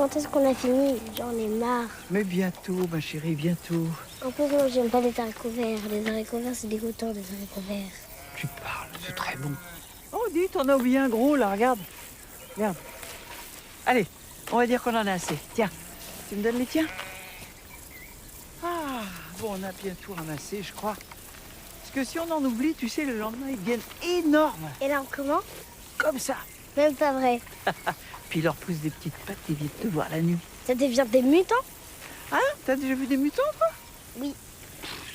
quand est-ce qu'on a fini? J'en ai marre. Mais bientôt, ma chérie, bientôt. En plus, moi, j'aime pas les haricots verts. Les haricots verts, c'est dégoûtant, les haricots verts. Tu parles, c'est très bon. Oh, dis, t'en as oublié un gros, là, regarde. Regarde. Allez, on va dire qu'on en a assez. Tiens, tu me donnes les tiens? Ah, bon, on a bien tout ramassé, je crois. Parce que si on en oublie, tu sais, le lendemain, ils deviennent énormes. Et là, comment? Comme ça. Même pas vrai. Puis ils leur poussent des petites pattes et viennent te voir la nuit. Ça devient des mutants? Hein? T'as déjà vu des mutants, toi? Oui.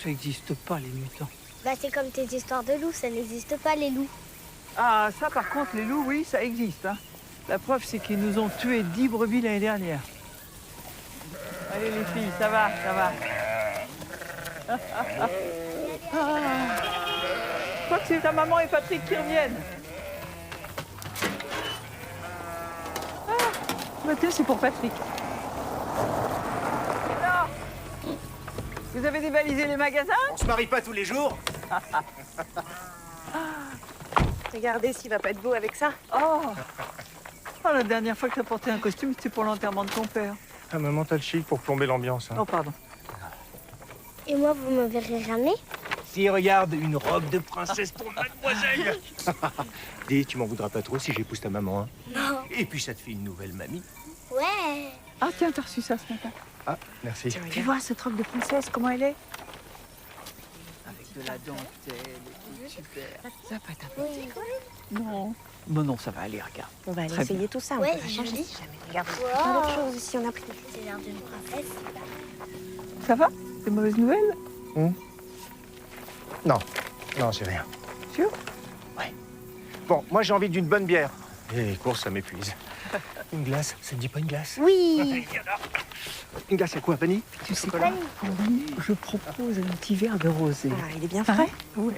Ça n'existe pas, les mutants. Bah, c'est comme tes histoires de loups, ça n'existe pas, les loups. Ah, ça, par contre, les loups, oui, ça existe. Hein. La preuve, c'est qu'ils nous ont tué 10 brebis l'année dernière. Allez, les filles, ça va, ça va. Je crois que c'est ta maman et Patrick qui reviennent. Bah tiens, c'est pour Patrick. Alors, vous avez dévalisé les magasins? On se marie pas tous les jours. Regardez s'il va pas être beau avec ça. Oh, la dernière fois que t'as porté un costume, c'était pour l'enterrement de ton père. Ah, maman, t'as le chic pour plomber l'ambiance. Hein. Oh, pardon. Et moi, vous me verrez ramener? Si, regarde, une robe de princesse pour mademoiselle. Dis, tu m'en voudras pas trop si j'épouse ta maman. Hein. Non. Et puis ça te fait une nouvelle mamie. Ouais. Ah tiens, t'as reçu ça ce matin. Ah, merci. Tu vois cette robe de princesse, comment elle est? Avec de la dentelle, et tout, super. Ça va pas t'apporter? Non. Non, non, ça va aller, regarde. On va aller Très essayer bien. tout ça. Ouais, On peut changer joli. si jamais. Regarde, Wow. plein d'autres choses aussi, on a pris. C'est l'air d'une princesse. Ça va? Des mauvaises nouvelles? Non, non, c'est rien. Sûr? Ouais. Bon, moi j'ai envie d'une bonne bière. Et les courses, ça m'épuise. Une glace, ça te dit pas une glace? Oui. Une glace à quoi, vanille? Tu sais quoi? Oui, je propose un petit verre de rosé. Ah, il est bien frais. Oui.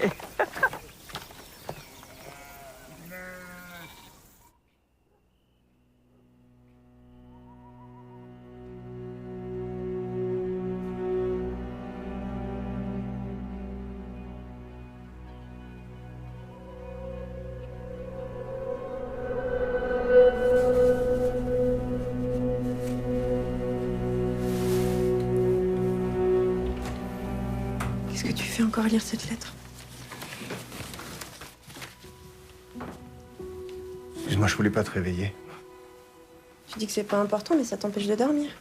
Qu'est-ce que tu fais encore lire cette lettre? Excuse-moi, je voulais pas te réveiller. Tu dis que c'est pas important, mais ça t'empêche de dormir.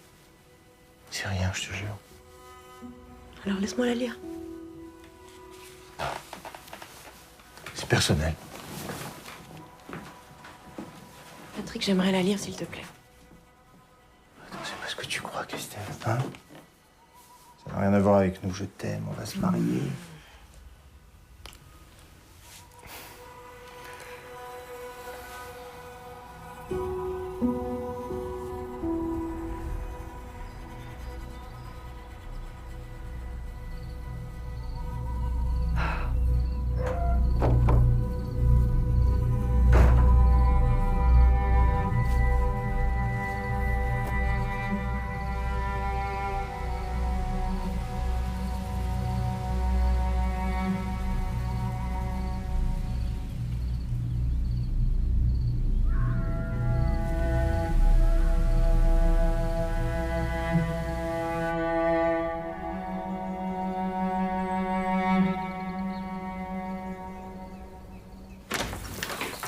C'est rien, je te jure. Alors laisse-moi la lire. C'est personnel. Patrick, j'aimerais la lire, s'il te plaît. Attends, c'est pas ce que tu crois, Christelle. Hein? Ça n'a rien à voir avec nous, je t'aime, on va se marier.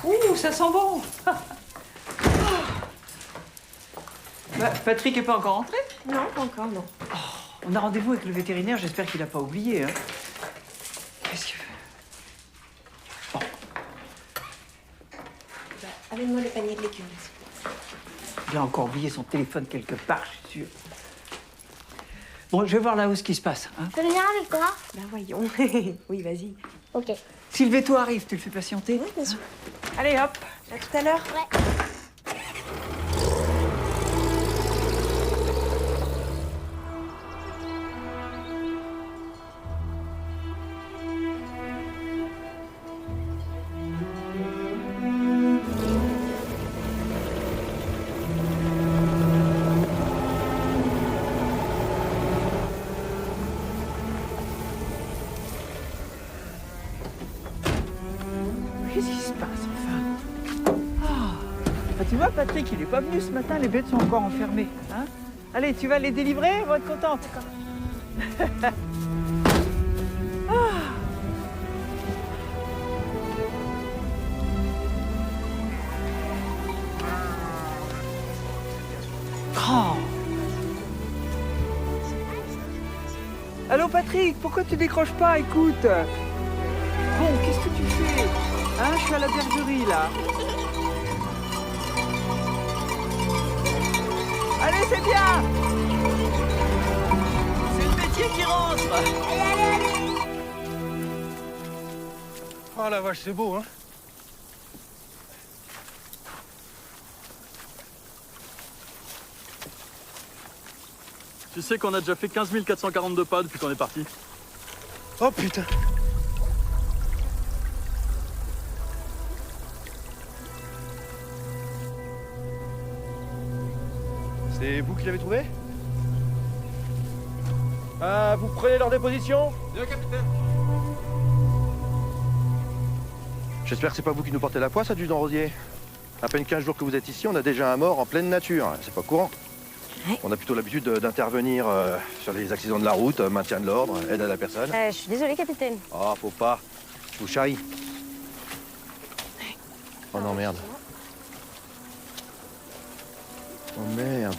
Ouh, ça sent bon. Bah, Patrick est pas encore rentré? Non, pas encore, non. On a rendez-vous avec le vétérinaire, j'espère qu'il a pas oublié. Hein. Qu'est-ce que... Bon. Bah, amène-moi le panier de légumes. Il a encore oublié son téléphone quelque part, je suis sûr. Bon, je vais voir là-haut ce qui se passe. Hein. Je peux venir avec toi? Bah voyons. Oui, vas-y. Ok. Si le veto arrive, tu le fais patienter? Oui, bien sûr. Allez, hop. À tout à l'heure. Ouais. Qu'est-ce qui se passe, enfin? Ah. Ah, tu vois, Patrick, il est pas venu ce matin, les bêtes sont encore enfermées. Hein? Allez, tu vas les délivrer, on va être contente. Oh. Allô Patrick, pourquoi tu décroches pas? Écoute. Bon, qu'est-ce que tu fais? Hein, je suis à la bergerie là. Allez, c'est bien. C'est le métier qui rentre. Oh la vache, c'est beau, hein? Tu sais qu'on a déjà fait 15 442 pas depuis qu'on est parti. Oh putain! C'est vous qui l'avez trouvé? Vous prenez leur déposition? Bien, capitaine. J'espère que c'est pas vous qui nous portez la poisse, adjudant Rosier. À peine 15 jours que vous êtes ici, on a déjà un mort en pleine nature. C'est pas courant. Ouais. On a plutôt l'habitude d'intervenir sur les accidents de la route, maintien de l'ordre, aide à la personne. Je suis désolée, capitaine. Oh, faut pas. Je vous charrie. Oh non, merde. Oh merde.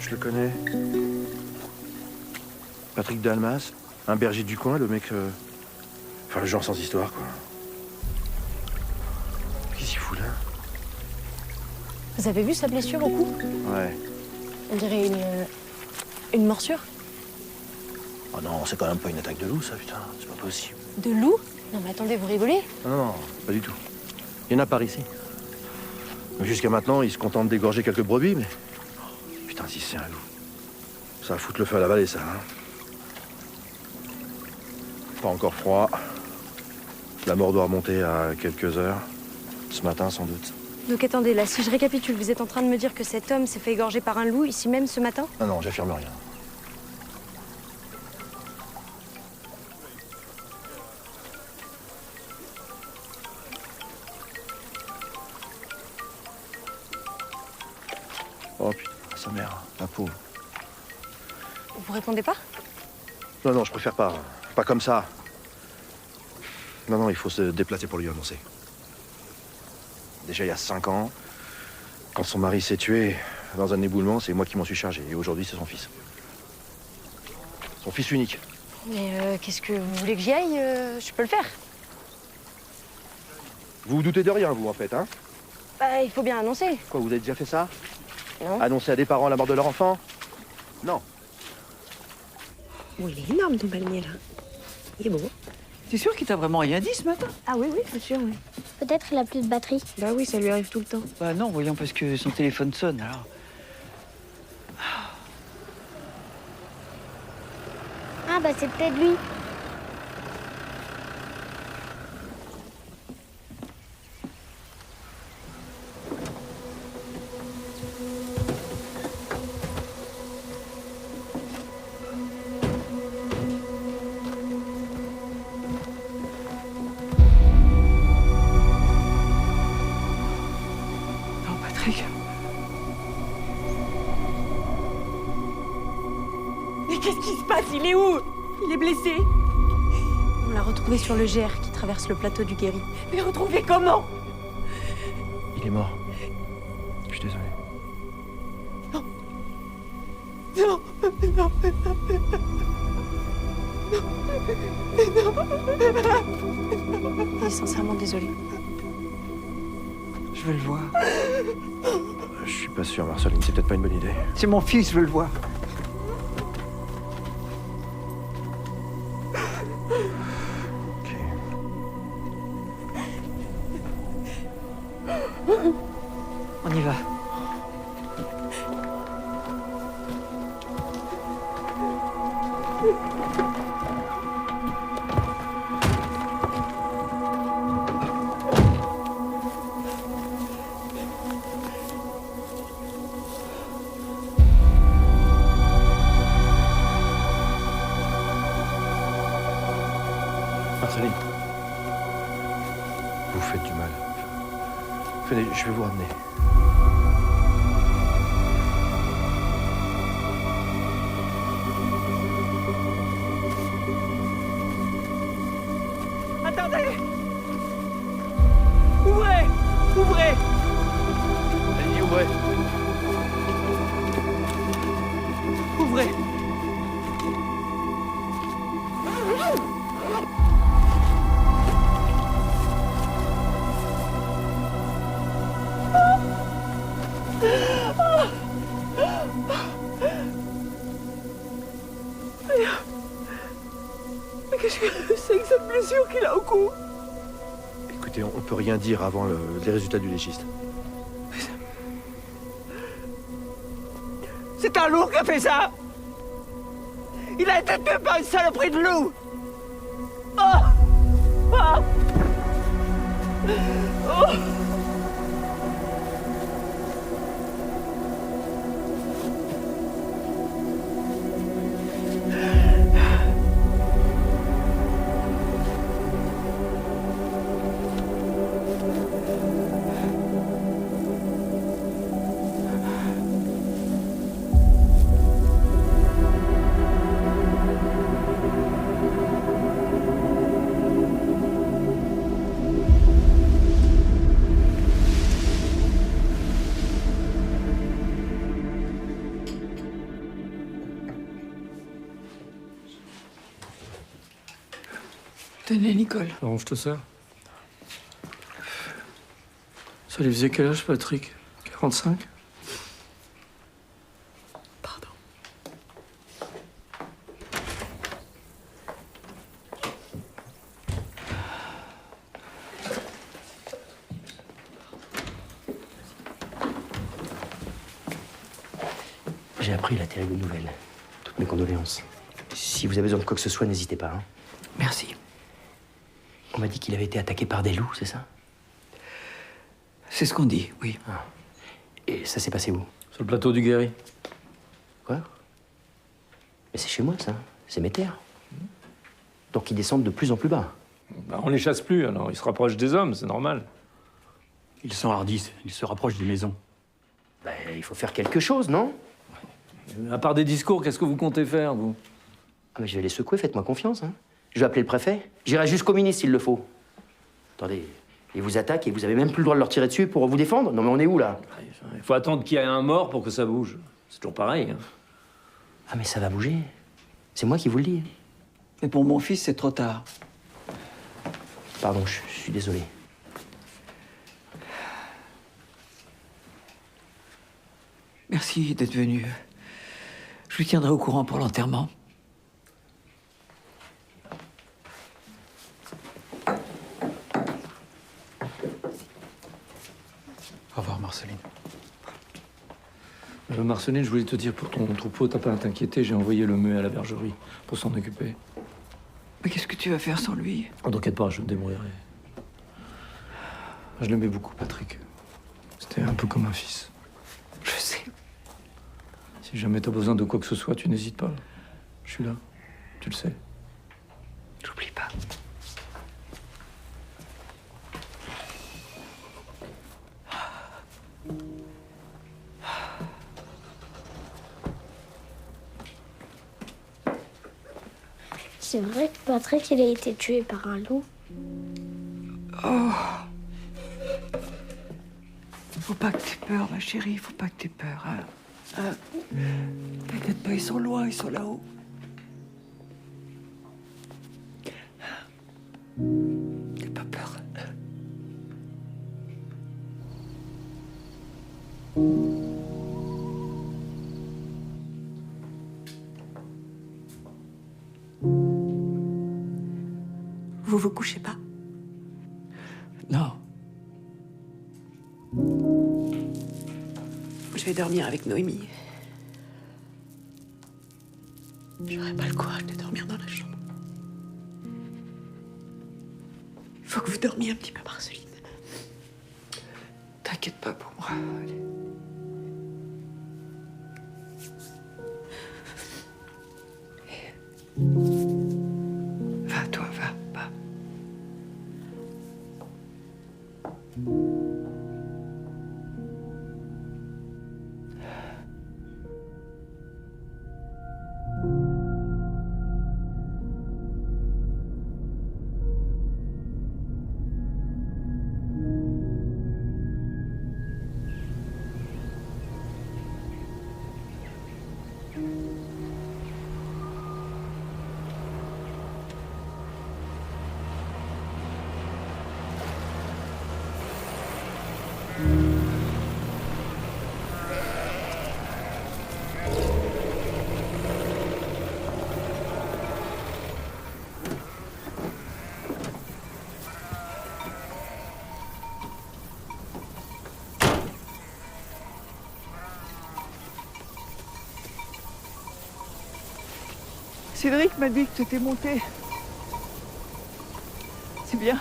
Je le connais. Patrick Dalmas, un berger du coin, le mec... Enfin, le genre sans histoire, quoi. Qu'est-ce qu'il fout là? Vous avez vu sa blessure au cou? Ouais. On dirait une morsure. Oh non, c'est quand même pas une attaque de loup, ça, putain. C'est pas possible. De loup? Non mais attendez, vous rigolez? Non, non, pas du tout. Il y en a par ici. Mais jusqu'à maintenant, ils se contentent d'égorger quelques brebis, mais... Putain, si c'est un loup. Ça va foutre le feu à la vallée, ça, hein. Pas encore froid. La mort doit remonter à quelques heures. Ce matin, sans doute. Donc attendez, là, si je récapitule, vous êtes en train de me dire que cet homme s'est fait égorger par un loup ici même ce matin? Non, non, j'affirme rien. Oh putain, sa mère, la pauvre. Vous répondez pas? Non, non, je préfère pas. Pas comme ça. Non, non, il faut se déplacer pour lui annoncer. Déjà il y a 5 ans, quand son mari s'est tué dans un éboulement, c'est moi qui m'en suis chargé. Et aujourd'hui, c'est son fils. Son fils unique. Mais qu'est-ce que vous voulez que j'y aille? Je peux le faire. Vous vous doutez de rien, vous, en fait, hein? Bah, il faut bien annoncer. Quoi, vous avez déjà fait ça? Non. Annoncer à des parents la mort de leur enfant? Non. Oh, il est énorme ton palmier là. Il est beau. T'es sûr qu'il t'a vraiment rien dit ce matin? Ah oui, oui, c'est sûr, oui. Peut-être il a plus de batterie. Bah oui, ça lui arrive tout le temps. Bah non, voyons, parce que son téléphone sonne, alors. Ah bah c'est peut-être lui. Non, Patrick. Mais qu'est-ce qui se passe? Il est où? Il est blessé. On l'a retrouvé sur le GR qui traverse le plateau du Guéry. Mais retrouvé comment? Il est mort. Je suis désolé. Non, non, il est sincèrement désolé. Je veux le voir. Je suis pas sûr, Marceline, c'est peut-être pas une bonne idée. C'est mon fils, je veux le voir. Ok. On y va. Marceline. Vous faites du mal. Venez, je vais vous ramener. Attendez! Ouvrez! Ouvrez! Allez-y, ouvrez. Ouvrez! Mais qu'est-ce que c'est que cette blessure qu'il a au cou? Écoutez, on peut rien dire avant les résultats du légiste. C'est un loup qui a fait ça! Il a été tué par une saloperie de loup! Oh! Oh! Oh! Tenez, Nicole. Alors, je te sers. Ça lui faisait quel âge, Patrick? 45? Pardon. J'ai appris la terrible nouvelle. Toutes mes condoléances. Si vous avez besoin de quoi que ce soit, n'hésitez pas. Hein. Merci. On m'a dit qu'il avait été attaqué par des loups, c'est ça? C'est ce qu'on dit, oui. Ah. Et ça s'est passé où? Sur le plateau du Guéry. Quoi? Mais c'est chez moi, ça. C'est mes terres. Donc ils descendent de plus en plus bas. Bah, on les chasse plus, alors ils se rapprochent des hommes, c'est normal. Ils s'enhardissent, ils se rapprochent des maisons. Bah, il faut faire quelque chose, non? À part des discours, qu'est-ce que vous comptez faire, vous? Ah, mais je vais les secouer, faites-moi confiance. Hein. Je vais appeler le préfet. J'irai jusqu'au ministre s'il le faut. Attendez, ils vous attaquent et vous avez même plus le droit de leur tirer dessus pour vous défendre? Non mais on est où, là? Il faut attendre qu'il y ait un mort pour que ça bouge. C'est toujours pareil. Hein. Ah mais ça va bouger. C'est moi qui vous le dis. Mais pour mon fils, c'est trop tard. Pardon, je suis désolé. Merci d'être venu. Je vous tiendrai au courant pour l'enterrement. Au revoir, Marceline. Marceline, je voulais te dire, pour ton troupeau, t'as pas à t'inquiéter, j'ai envoyé le muet à la bergerie pour s'en occuper. Mais qu'est-ce que tu vas faire sans lui? Oh, t'inquiète pas, je me débrouillerai. Je l'aimais beaucoup, Patrick. C'était un peu comme un fils. Je sais. Si jamais t'as besoin de quoi que ce soit, tu n'hésites pas. Je suis là. Tu le sais. J'oublie pas. C'est vrai que Patrick, il a été tué par un loup. Oh. Faut pas que t'aies peur, ma chérie. Faut pas que t'aies peur. Hein. T'inquiète pas, ils sont loin, ils sont là-haut. N'aie pas peur. Vous vous couchez pas? Non. Je vais dormir avec Noémie. J'aurais pas le courage de dormir dans la chambre. Il faut que vous dormiez un petit peu, Marceline. T'inquiète pas pour moi. Allez. Va, toi, va. Cédric m'a dit que tu étais monté. C'est bien.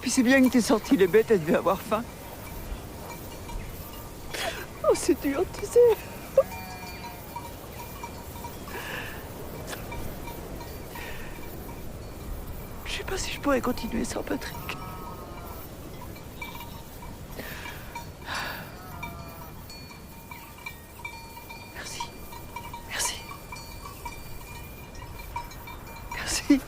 Puis c'est bien que t'aies sorti les bêtes, elles devaient avoir faim. Oh, c'est dur, tu sais. Je sais pas si je pourrais continuer sans Patrick. Merci. Merci. Merci.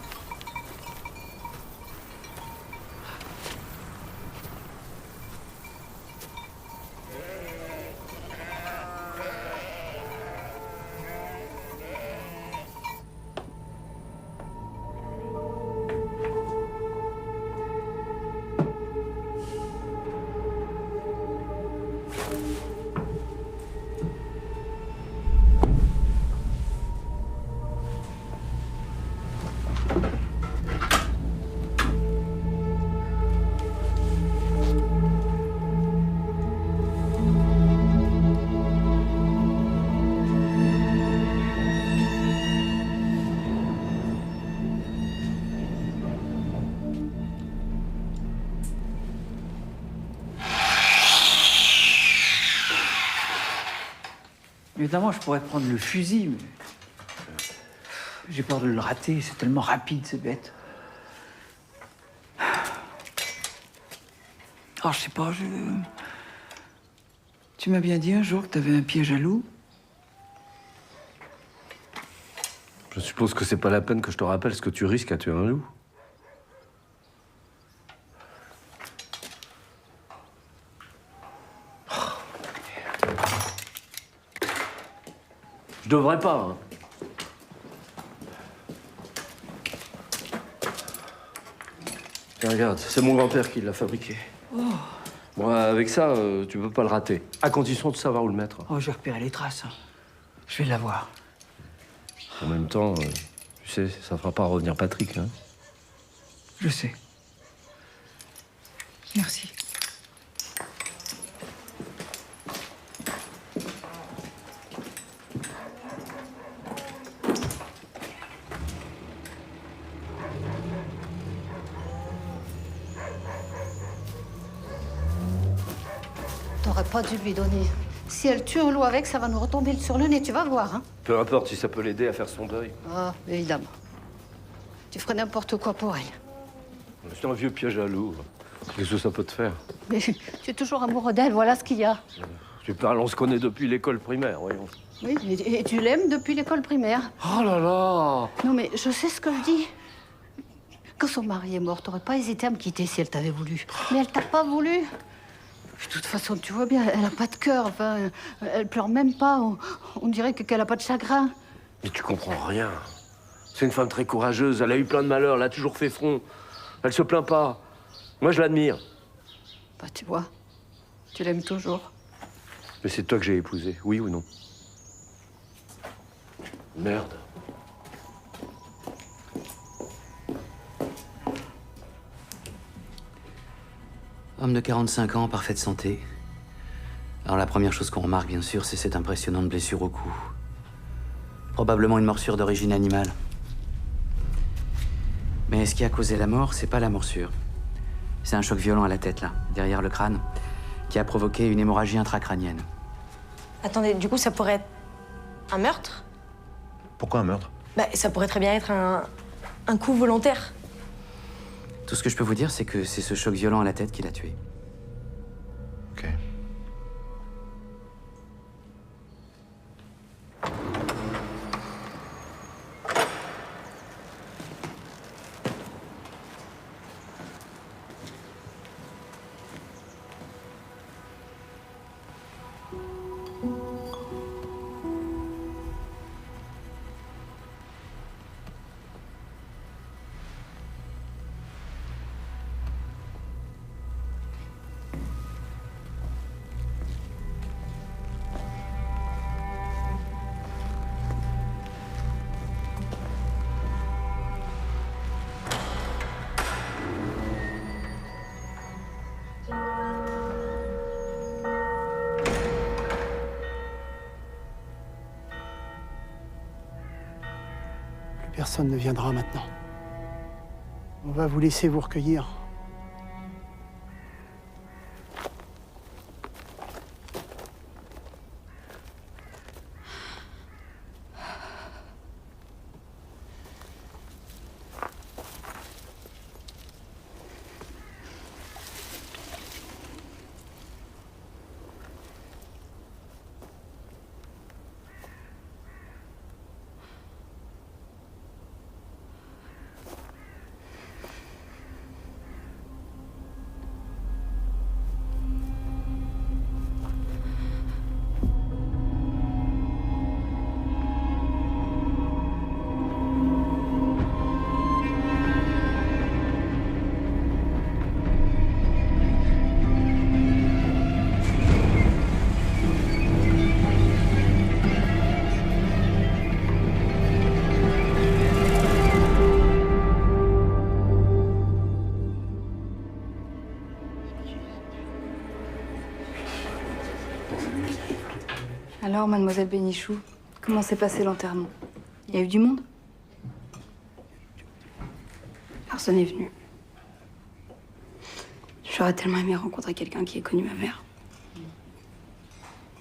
Évidemment, je pourrais prendre le fusil, mais j'ai peur de le rater. C'est tellement rapide, ces bêtes. Oh, je sais pas, Tu m'as bien dit un jour que t'avais un piège à loup. Je suppose que c'est pas la peine que je te rappelle ce que tu risques à tuer un loup. Je devrais pas, hein. Tiens, regarde, c'est mon grand-père qui l'a fabriqué. Oh, Moi, avec ça, tu peux pas le rater. À condition de savoir où le mettre. oh j'ai repéré les traces. Hein. Je vais l'avoir. En même temps, tu sais, ça fera pas revenir Patrick, hein. Je sais. Merci. T'aurais pas dû lui donner. Si elle tue un loup avec, ça va nous retomber sur le nez, tu vas voir, hein. Peu importe si ça peut l'aider à faire son deuil. Ah, évidemment. Tu ferais n'importe quoi pour elle. C'est un vieux piège à loup. Qu'est-ce que ça peut te faire? Mais tu es toujours amoureux d'elle, voilà ce qu'il y a. Tu parles, on se connaît depuis l'école primaire, voyons. Oui, et tu l'aimes depuis l'école primaire. Oh là là! Non, mais je sais ce que je dis. Quand son mari est mort, t'aurais pas hésité à me quitter si elle t'avait voulu. Mais elle t'a pas voulu. De toute façon, tu vois bien, elle a pas de cœur. Enfin, elle pleure même pas. On dirait qu'elle a pas de chagrin. Mais tu comprends rien. C'est une femme très courageuse. Elle a eu plein de malheurs. Elle a toujours fait front. Elle se plaint pas. Moi, je l'admire. Bah, tu vois, tu l'aimes toujours. Mais c'est toi que j'ai épousé, oui ou non? Merde. Homme de 45 ans, en parfaite santé. Alors la première chose qu'on remarque, bien sûr, c'est cette impressionnante blessure au cou. Probablement une morsure d'origine animale. Mais ce qui a causé la mort, c'est pas la morsure. C'est un choc violent à la tête, là, derrière le crâne, qui a provoqué une hémorragie intracrânienne. Attendez, du coup, ça pourrait être un meurtre? Pourquoi un meurtre? Bah, ça pourrait très bien être un coup volontaire. Tout ce que je peux vous dire, c'est que c'est ce choc violent à la tête qui l'a tué. Ok. Personne ne viendra maintenant. On va vous laisser vous recueillir. Alors, mademoiselle Bénichou, comment s'est passé l'enterrement? Il y a eu du monde? Personne n'est venu. J'aurais tellement aimé rencontrer quelqu'un qui ait connu ma mère.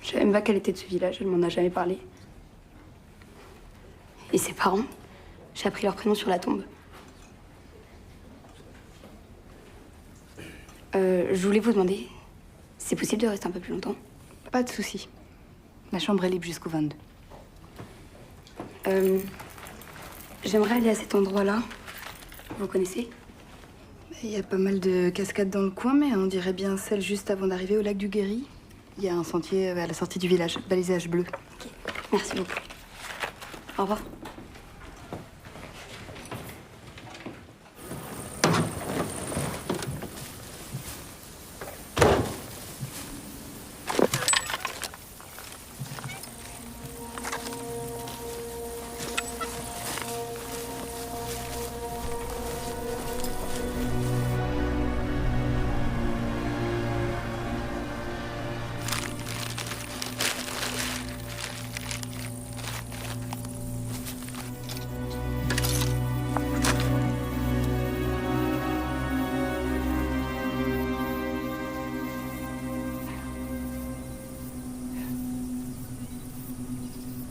Je savais même pas qu'elle était de ce village, elle m'en a jamais parlé. Et ses parents, j'ai appris leur prénom sur la tombe. Je voulais vous demander, c'est possible de rester un peu plus longtemps? Pas de souci. La chambre est libre jusqu'au 22. J'aimerais aller à cet endroit-là. Vous connaissez? Il y a pas mal de cascades dans le coin, mais on dirait bien celle juste avant d'arriver au lac du Guéry. Il y a un sentier à la sortie du village, balisage bleu. Ok, merci beaucoup. Au revoir.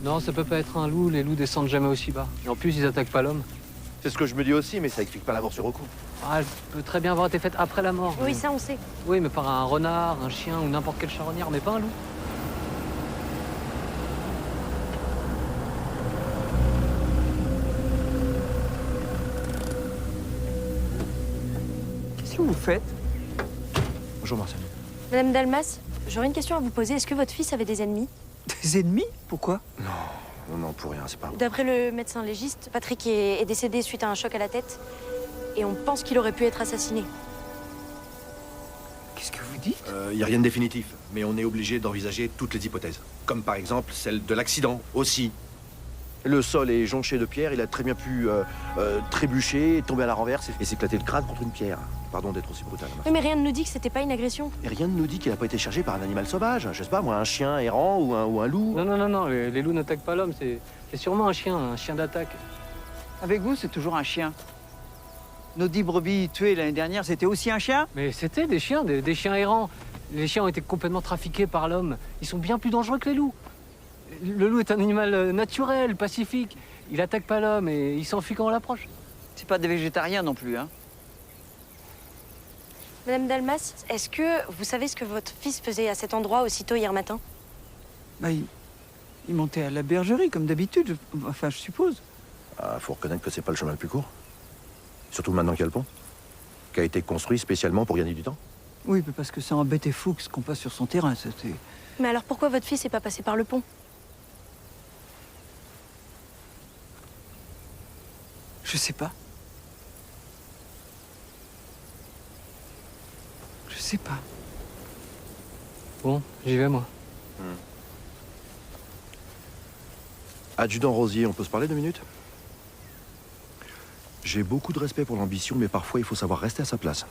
Non, ça peut pas être un loup, les loups descendent jamais aussi bas. Et en plus, ils attaquent pas l'homme. C'est ce que je me dis aussi, mais ça explique pas la mort sur Roku. Ah, elle peut très bien avoir été faite après la mort. Oui, ça on sait. Oui, mais par un renard, un chien ou n'importe quel charognard, mais pas un loup. Qu'est-ce que vous faites? Bonjour Marcel. Madame Dalmas, j'aurais une question à vous poser. Est-ce que votre fils avait des ennemis? Des ennemis? Pourquoi? Non, pour rien, c'est pas vrai. D'après le médecin légiste, Patrick est décédé suite à un choc à la tête. Et on pense qu'il aurait pu être assassiné. Qu'est-ce que vous dites? Il n'y a rien de définitif, mais on est obligé d'envisager toutes les hypothèses. Comme par exemple celle de l'accident, aussi. Le sol est jonché de pierres, il a très bien pu trébucher, tomber à la renverse et s'éclater le crâne contre une pierre. Pardon d'être aussi brutal. Oui, mais rien ne nous dit que c'était pas une agression. Et rien ne nous dit qu'il n'a pas été chargé par un animal sauvage. Je sais pas, moi, un chien errant ou un loup. Non, les loups n'attaquent pas l'homme, c'est sûrement un chien d'attaque. Avec vous, c'est toujours un chien. Nos 10 brebis tuées l'année dernière, c'était aussi un chien? Mais c'était des chiens, des chiens errants. Les chiens ont été complètement trafiqués par l'homme. Ils sont bien plus dangereux que les loups. Le loup est un animal naturel, pacifique. Il attaque pas l'homme et il s'enfuit quand on l'approche. C'est pas des végétariens non plus, hein? Madame Dalmas, est-ce que vous savez ce que votre fils faisait à cet endroit aussitôt hier matin? Bah, il montait à la bergerie, comme d'habitude. Enfin, je suppose. Ah, faut reconnaître que c'est pas le chemin le plus court. Surtout maintenant qu'il y a le pont, qui a été construit spécialement pour gagner du temps. Oui, mais parce que ça embêtait Fuchs qu'on passe sur son terrain, c'était... Mais alors pourquoi votre fils n'est pas passé par le pont? Je sais pas. Je sais pas. Bon, j'y vais, moi. Adjudant Rosier, on peut se parler 2 minutes? J'ai beaucoup de respect pour l'ambition, mais parfois il faut savoir rester à sa place.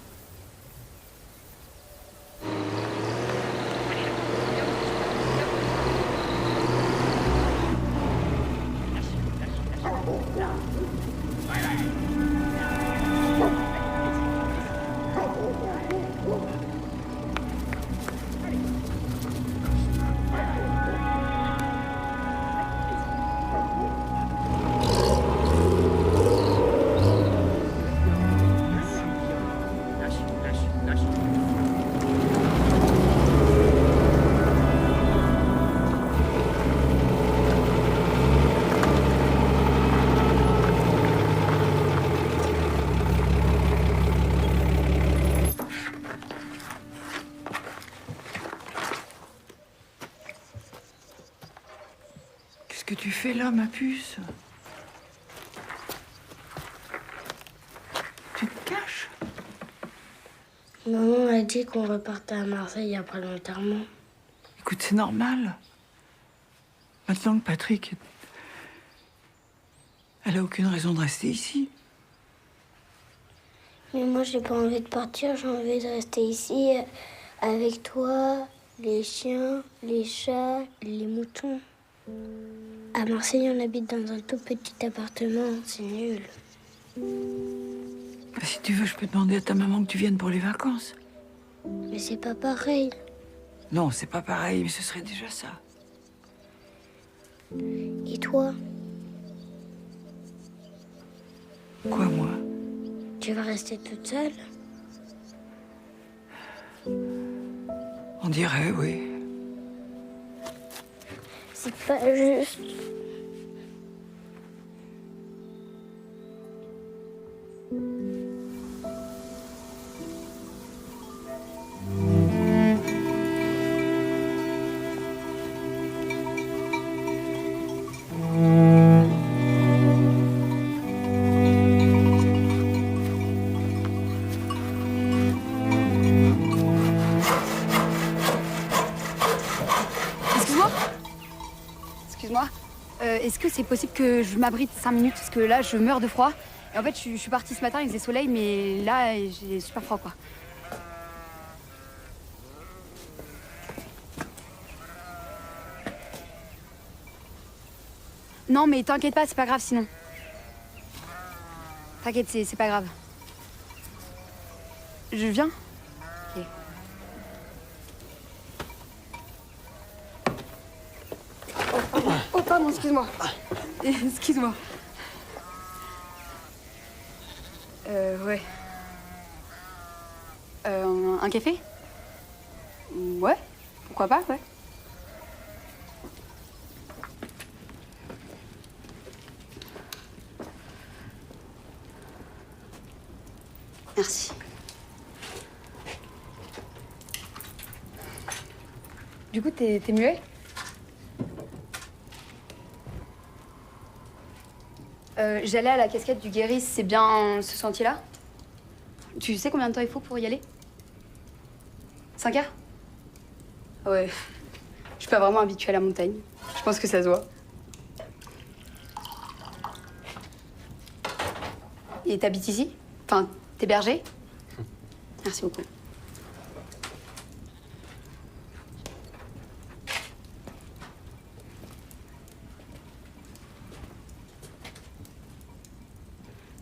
Qu'est-ce que tu fais là, ma puce? Tu te caches? Maman a dit qu'on repartait à Marseille après l'enterrement. Écoute, c'est normal. Maintenant que Patrick... Elle a aucune raison de rester ici. Mais moi, j'ai pas envie de partir, j'ai envie de rester ici avec toi, les chiens, les chats, les moutons. À Marseille, on habite dans un tout petit appartement, c'est nul. Bah, si tu veux, je peux demander à ta maman que tu viennes pour les vacances. Mais c'est pas pareil. Non, c'est pas pareil, mais ce serait déjà ça. Et toi? Quoi, moi? Tu vas rester toute seule? On dirait, oui. C'est pas juste. Excuse-moi, est-ce que c'est possible que je m'abrite 5 minutes? Parce que là, je meurs de froid. Et en fait, je suis partie ce matin, il faisait soleil, mais là, j'ai super froid, quoi. Non, mais t'inquiète pas, c'est pas grave sinon. T'inquiète, c'est pas grave. Je viens? Ok. Oh, pardon, excuse-moi. Excuse-moi. Ouais. Un café? Ouais, pourquoi pas, ouais. Merci. Du coup, t'es muet? J'allais à la cascade du Guéris, c'est bien ce sentier-là? Tu sais combien de temps il faut pour y aller? 5 heures? Ouais. Je suis pas vraiment habituée à la montagne. Je pense que ça se voit. Et t'habites ici? Enfin, t'es berger? Merci beaucoup.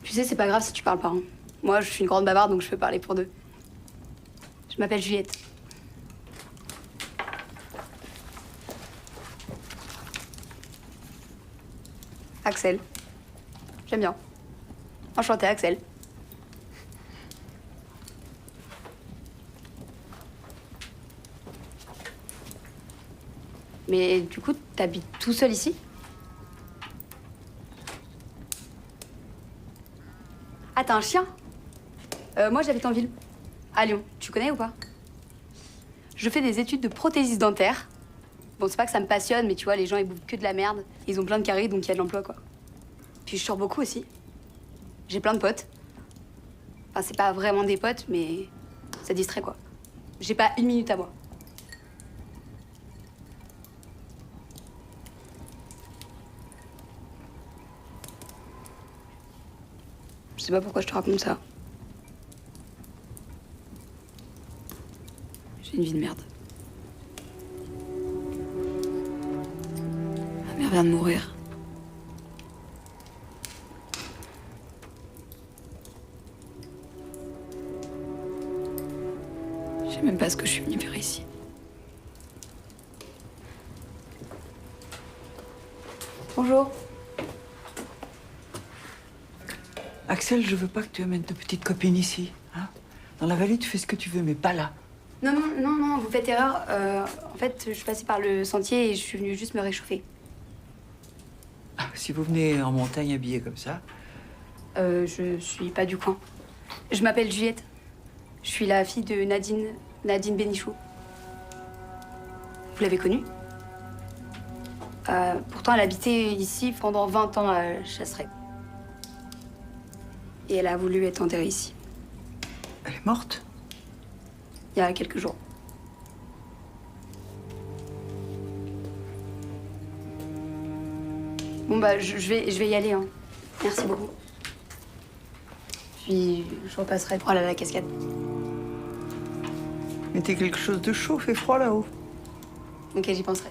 Tu sais, c'est pas grave si tu parles pas. Hein. Moi, je suis une grande bavarde, donc je peux parler pour deux. Je m'appelle Juliette. Axel. J'aime bien. Enchantée, Axel. Mais du coup, t'habites tout seul ici? Ah, t'as un chien? Moi, j'habite en ville, à Lyon. Tu connais ou pas? Je fais des études de prothésiste dentaire. Bon, c'est pas que ça me passionne, mais tu vois, les gens, ils bouffent que de la merde. Ils ont plein de caries, donc il y a de l'emploi, quoi. Puis je sors beaucoup aussi. J'ai plein de potes. Enfin, c'est pas vraiment des potes, mais ça distrait, quoi. J'ai pas une minute à moi. Je sais pas pourquoi je te raconte ça. J'ai une vie de merde. Ma mère vient de mourir. sais même pas ce que je suis venue faire ici. Bonjour. Axel, je veux pas que tu amènes ta petite copine ici. Hein. Dans la vallée, tu fais ce que tu veux, mais pas là. Non, vous faites erreur. En fait, je suis passée par le sentier et je suis venue juste me réchauffer. Ah, si vous venez en montagne habillée comme ça. Je suis pas du coin. Je m'appelle Juliette. Je suis la fille de Nadine Bénichou. Vous l'avez connue? Pourtant, elle habitait ici pendant 20 ans à Chasseret. Et elle a voulu être enterrée ici. Elle est morte? Il y a quelques jours. Bon bah, je vais y aller, hein. Merci beaucoup. Puis, je repasserai pour aller à la cascade. Mettez quelque chose de chaud, fait froid là-haut. Ok, j'y penserai.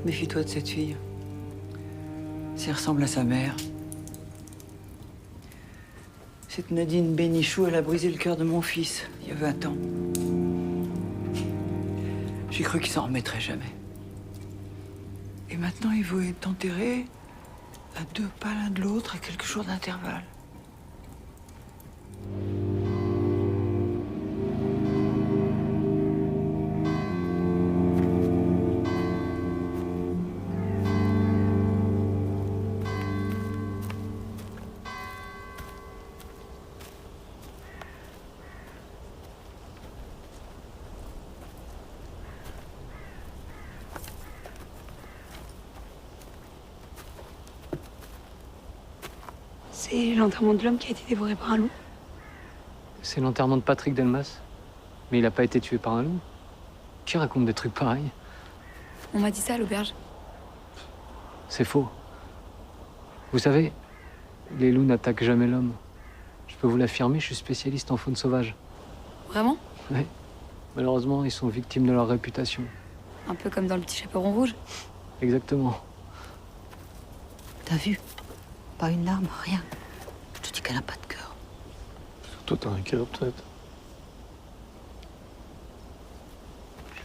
Méfie-toi de cette fille. Si elle ressemble à sa mère. Cette Nadine Bénichou, elle a brisé le cœur de mon fils, il y a 20 ans. J'ai cru qu'il s'en remettrait jamais. Et maintenant, il veut être enterré à 2 pas l'un de l'autre, à quelques jours d'intervalle. C'est l'enterrement de l'homme qui a été dévoré par un loup. C'est l'enterrement de Patrick Delmas. Mais il a pas été tué par un loup. Qui raconte des trucs pareils? On m'a dit ça à l'auberge. C'est faux. Vous savez, les loups n'attaquent jamais l'homme. Je peux vous l'affirmer, je suis spécialiste en faune sauvage. Vraiment? Oui. Malheureusement, ils sont victimes de leur réputation. Un peu comme dans Le Petit Chaperon Rouge. Exactement. T'as vu? Pas une larme, rien. Je te dis qu'elle n'a pas de cœur. Toi, t'as un cœur, peut-être.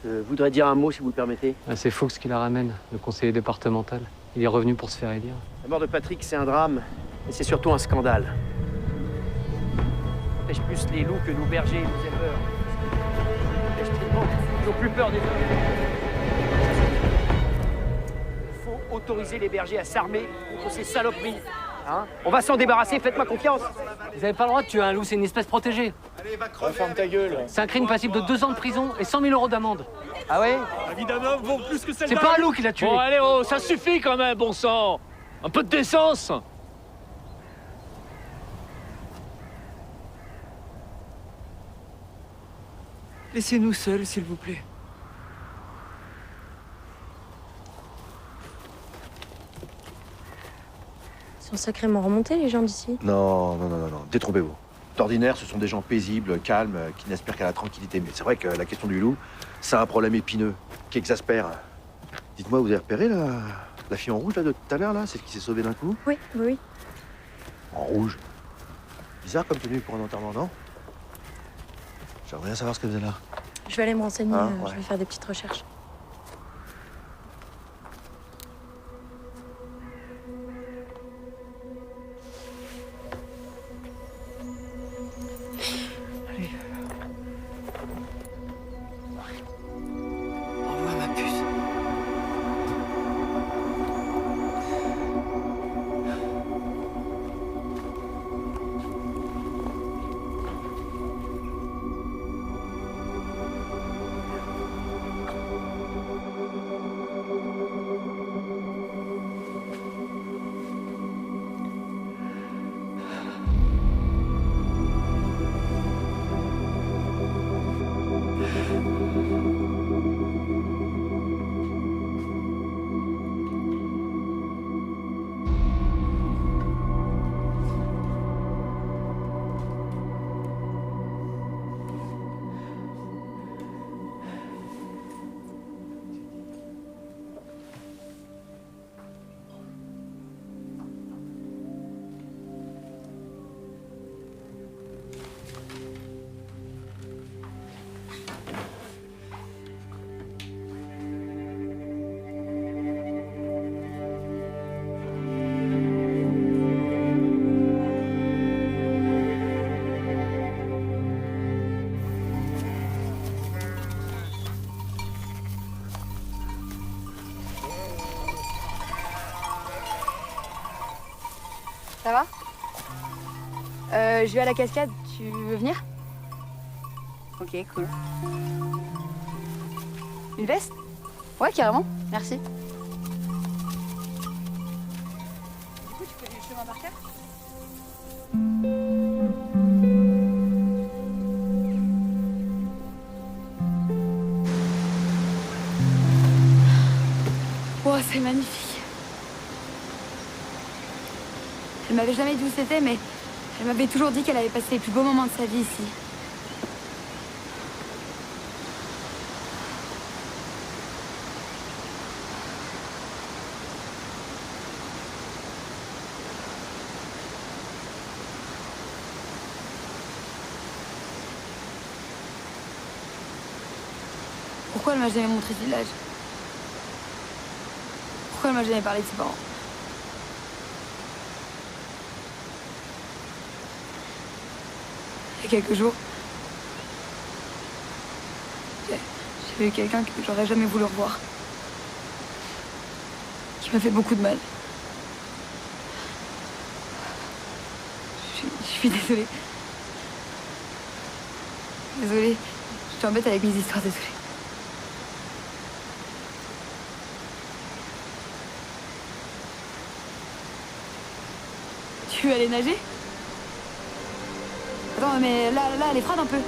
Je voudrais dire un mot, si vous le permettez. Ah, c'est Fox qui la ramène, le conseiller départemental. Il est revenu pour se faire élire. La mort de Patrick, c'est un drame, mais c'est surtout un scandale. Ça empêche plus les loups que nous bergers et nous éleveurs. Ça empêche tellement qu'ils n'ont plus peur des hommes. Il faut autoriser les bergers à s'armer contre ces saloperies. Hein? On va s'en débarrasser, faites-moi confiance. Vous avez pas le droit de tuer un loup, c'est une espèce protégée. Allez, va crever. Ferme ta gueule. C'est un crime passible de 2 ans de prison et 100 000 € d'amende. Ah ouais? La vie d'un homme vaut plus que celle C'est d'un pas un loup loup qui l'a tué. Bon, allez, oh, ça suffit quand même, bon sang. Un peu de décence. Laissez-nous seuls, s'il vous plaît. Ils sont sacrément remontés, les gens d'ici. Non, détrompez-vous. D'ordinaire, ce sont des gens paisibles, calmes, qui n'aspirent qu'à la tranquillité. Mais c'est vrai que la question du loup, c'est un problème épineux, qui exaspère. Dites-moi, vous avez repéré la fille en rouge, là, de tout à l'heure, là? Celle qui s'est sauvée d'un coup? Oui. En rouge. Bizarre comme tenue pour un enterrement, non? J'aimerais bien savoir ce qu'elle faisait là. Je vais aller me renseigner, Ouais. je vais faire des petites recherches. Allez. Au revoir, ma puce. Ça va? Je vais à la cascade, tu veux venir? Ok, cool. Une veste? Ouais, carrément, merci. Du coup, tu connais le chemin par cœur? Oh, c'est magnifique. Elle m'avait jamais dit où c'était, mais elle m'avait toujours dit qu'elle avait passé les plus beaux moments de sa vie ici. Pourquoi elle m'a jamais montré ce village? Pourquoi elle m'a jamais parlé de ses parents? Il y a quelques jours, j'ai vu quelqu'un que j'aurais jamais voulu revoir. Qui m'a fait beaucoup de mal. Je suis désolée. Désolée. Je t'embête avec mes histoires, désolée. Tu veux aller nager? Attends, mais là, elle est froide un peu.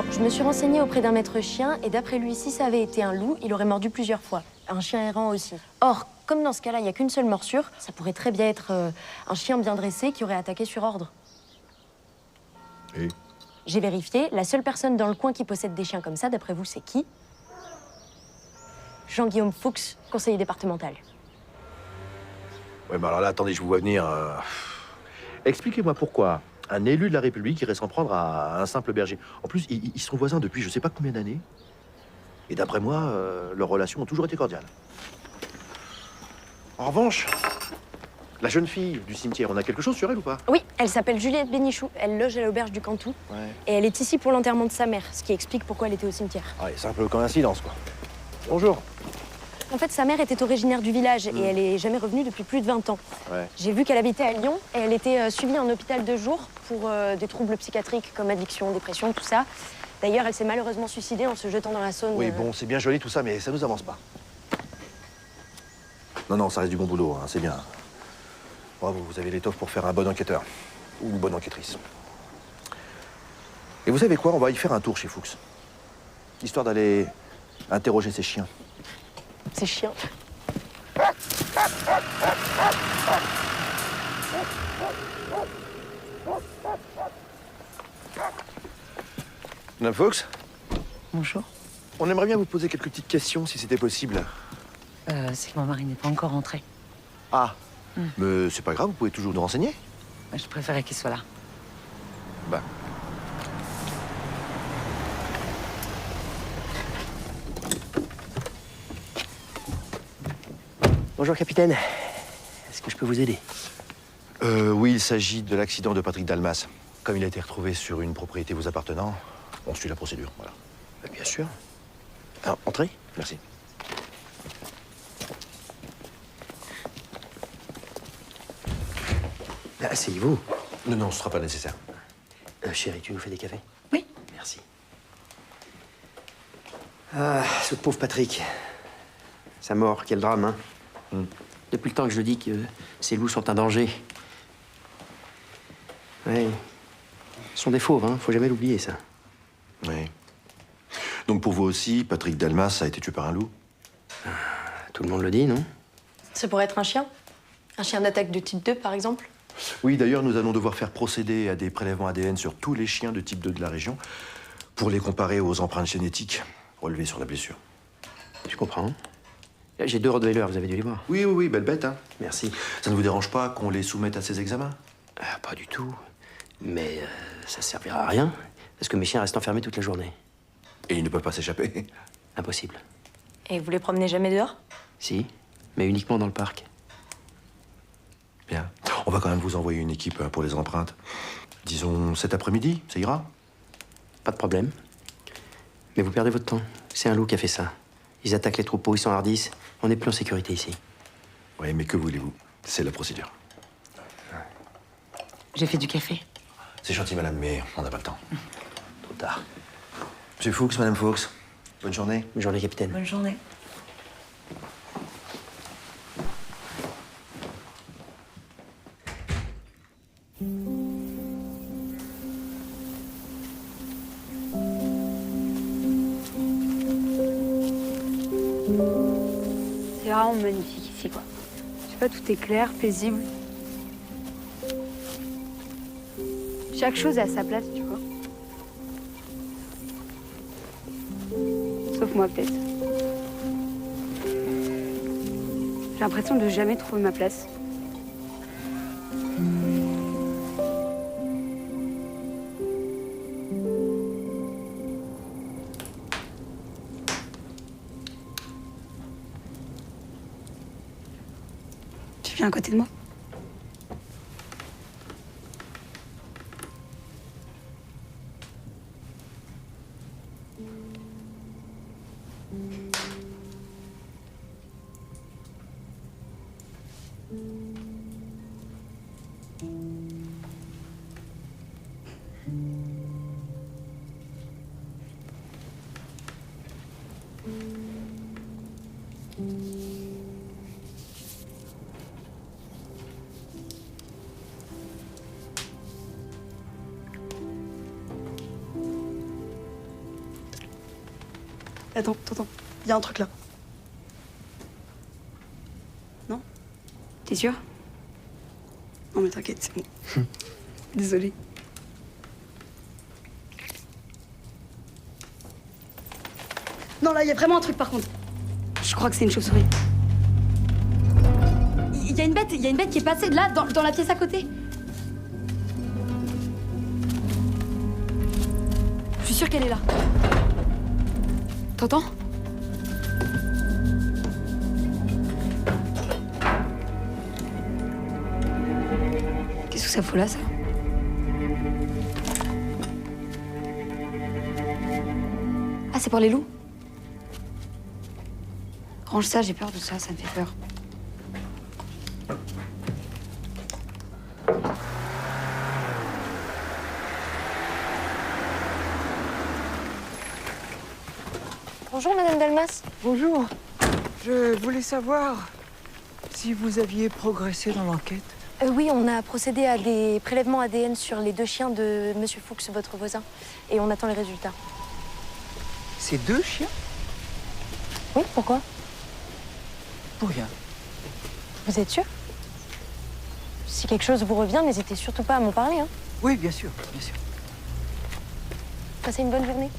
Je me suis renseignée auprès d'un maître chien et d'après lui, si ça avait été un loup, il aurait mordu plusieurs fois. Un chien errant aussi. Or, comme dans ce cas-là, il n'y a qu'une seule morsure, ça pourrait très bien être un chien bien dressé qui aurait attaqué sur ordre. Et J'ai vérifié, la seule personne dans le coin qui possède des chiens comme ça, d'après vous, c'est qui? Jean-Guillaume Fuchs, conseiller départemental. Ouais, mais alors là, attendez, je vous vois venir. Expliquez-moi pourquoi un élu de la République irait s'en prendre à un simple berger. En plus, ils sont voisins depuis je sais pas combien d'années. Et d'après moi, leurs relations ont toujours été cordiales. En revanche, la jeune fille du cimetière, on a quelque chose sur elle ou pas? Oui, elle s'appelle Juliette Bénichou. Elle loge à l'auberge du Cantou. Ouais. Et elle est ici pour l'enterrement de sa mère, ce qui explique pourquoi elle était au cimetière. Ouais, simple coïncidence, quoi. Bonjour. En fait, sa mère était originaire du village et elle est jamais revenue depuis plus de 20 ans. Ouais. J'ai vu qu'elle habitait à Lyon et elle était suivie en hôpital de jour pour des troubles psychiatriques comme addiction, dépression, tout ça. D'ailleurs, elle s'est malheureusement suicidée en se jetant dans la Saône. Oui, bon, c'est bien joli tout ça, mais ça nous avance pas. Non, non, ça reste du bon boulot, hein, c'est bien. Bravo, vous avez l'étoffe pour faire un bon enquêteur. Ou une bonne enquêtrice. Et vous savez quoi? On va y faire un tour chez Fuchs. Histoire d'aller interroger ses chiens. Ses chiens. Madame Fuchs? Bonjour. On aimerait bien vous poser quelques petites questions, si c'était possible. C'est que mon mari n'est pas encore rentré. Ah, mais c'est pas grave, vous pouvez toujours nous renseigner. Je préférais qu'il soit là. Bah. Bonjour, capitaine. Est-ce que je peux vous aider? Oui, il s'agit de l'accident de Patrick Dalmas. Comme il a été retrouvé sur une propriété vous appartenant, on suit la procédure, voilà. Bien sûr. Alors, entrez. Merci. Asseyez-vous. Non, non, ce sera pas nécessaire. Chérie, tu nous fais des cafés? Oui. Merci. Ah, ce pauvre Patrick. Sa mort, quel drame, hein? Depuis le temps que je dis que ces loups sont un danger. Ouais. Ce sont des fauves, hein. Faut jamais l'oublier, ça. Oui. Donc pour vous aussi, Patrick Dalmas a été tué par un loup? Tout le monde le dit, non? Ça pourrait être un chien? Un chien d'attaque de type 2, par exemple? Oui, d'ailleurs, nous allons devoir faire procéder à des prélèvements ADN sur tous les chiens de type 2 de la région pour les comparer aux empreintes génétiques relevées sur la blessure. Je comprends. J'ai 2 Rottweilers, vous avez dû les voir. Oui, belle bête, hein. Merci. Ça ne vous dérange pas qu'on les soumette à ces examens? Ah, pas du tout. Mais ça servira à rien, parce que mes chiens restent enfermés toute la journée. Et ils ne peuvent pas s'échapper? Impossible. Et vous les promenez jamais dehors? Si, mais uniquement dans le parc. Bien. On va quand même vous envoyer une équipe pour les empreintes. Disons cet après-midi, ça ira? Pas de problème. Mais vous perdez votre temps. C'est un loup qui a fait ça. Ils attaquent les troupeaux, ils s'enhardissent. On n'est plus en sécurité ici. Oui, mais que voulez-vous? C'est la procédure. J'ai fait du café. C'est gentil, madame, mais on n'a pas le temps. Trop tard. Monsieur Fuchs, madame Fuchs, bonne journée. Bonne journée, capitaine. Bonne journée. C'est vraiment magnifique ici, quoi. Je sais pas, tout est clair, paisible. Chaque chose est à sa place, tu vois. Sauf moi, peut-être. J'ai l'impression de jamais trouver ma place. Tu viens à côté de moi? Attends, il y a un truc là. Non? T'es sûr? Non mais t'inquiète, c'est bon. Désolée. Non là, il y a vraiment un truc par contre. Je crois que c'est une chauve-souris. Il y a une bête qui est passée là, dans la pièce à côté. Je suis sûre qu'elle est là. T'entends? Qu'est-ce que ça fout là, ça? Ah, c'est pour les loups? Range ça, j'ai peur de ça, ça me fait peur. Bonjour, Madame Dalmas. Bonjour. Je voulais savoir si vous aviez progressé dans l'enquête. Oui, on a procédé à des prélèvements ADN sur les 2 chiens de Monsieur Fuchs, votre voisin. Et on attend les résultats. Ces 2 chiens? Oui, pourquoi? Pour rien. Vous êtes sûr? Si quelque chose vous revient, n'hésitez surtout pas à m'en parler, hein. Oui, bien sûr, bien sûr. Passez une bonne journée.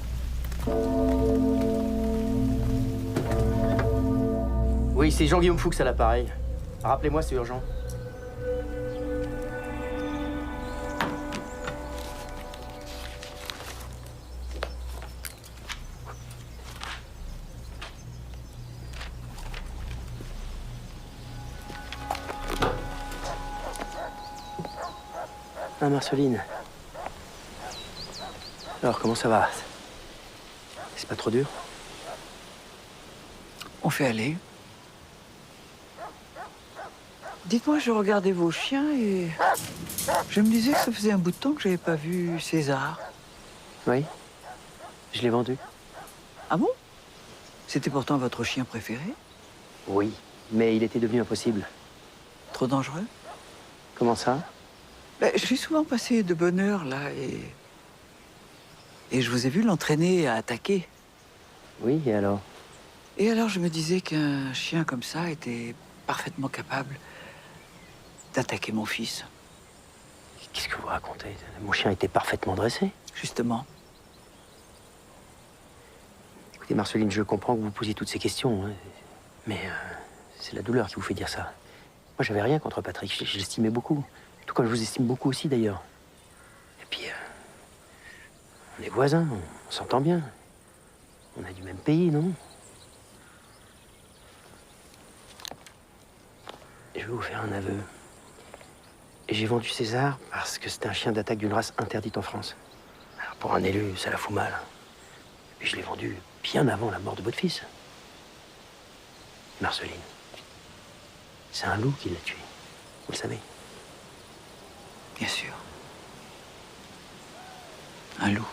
Oui, c'est Jean-Guillaume Fuchs à l'appareil. Rappelez-moi, c'est urgent. Ah, Marceline. Alors, comment ça va? C'est pas trop dur? On fait aller. Dites-moi, je regardais vos chiens et je me disais que ça faisait un bout de temps que j'avais pas vu César. Oui, je l'ai vendu. Ah bon? C'était pourtant votre chien préféré? Oui, mais il était devenu impossible. Trop dangereux? Comment ça? Ben, je suis souvent passé de bonne heure, là, et je vous ai vu l'entraîner à attaquer. Oui, et alors? Et alors, je me disais qu'un chien comme ça était parfaitement capable d'attaquer mon fils. Qu'est-ce que vous racontez? Mon chien était parfaitement dressé. Justement. Écoutez, Marceline, je comprends que vous posiez toutes ces questions, hein, mais c'est la douleur qui vous fait dire ça. Moi, j'avais rien contre Patrick, je l'estimais beaucoup. Tout comme je vous estime beaucoup aussi, d'ailleurs. Et puis, on est voisins, on s'entend bien. On a du même pays, non? Je vais vous faire un aveu. J'ai vendu César parce que c'était un chien d'attaque d'une race interdite en France. Alors pour un élu, ça la fout mal. Et je l'ai vendu bien avant la mort de votre fils. Marceline. C'est un loup qui l'a tué. Vous le savez. Bien sûr. Un loup.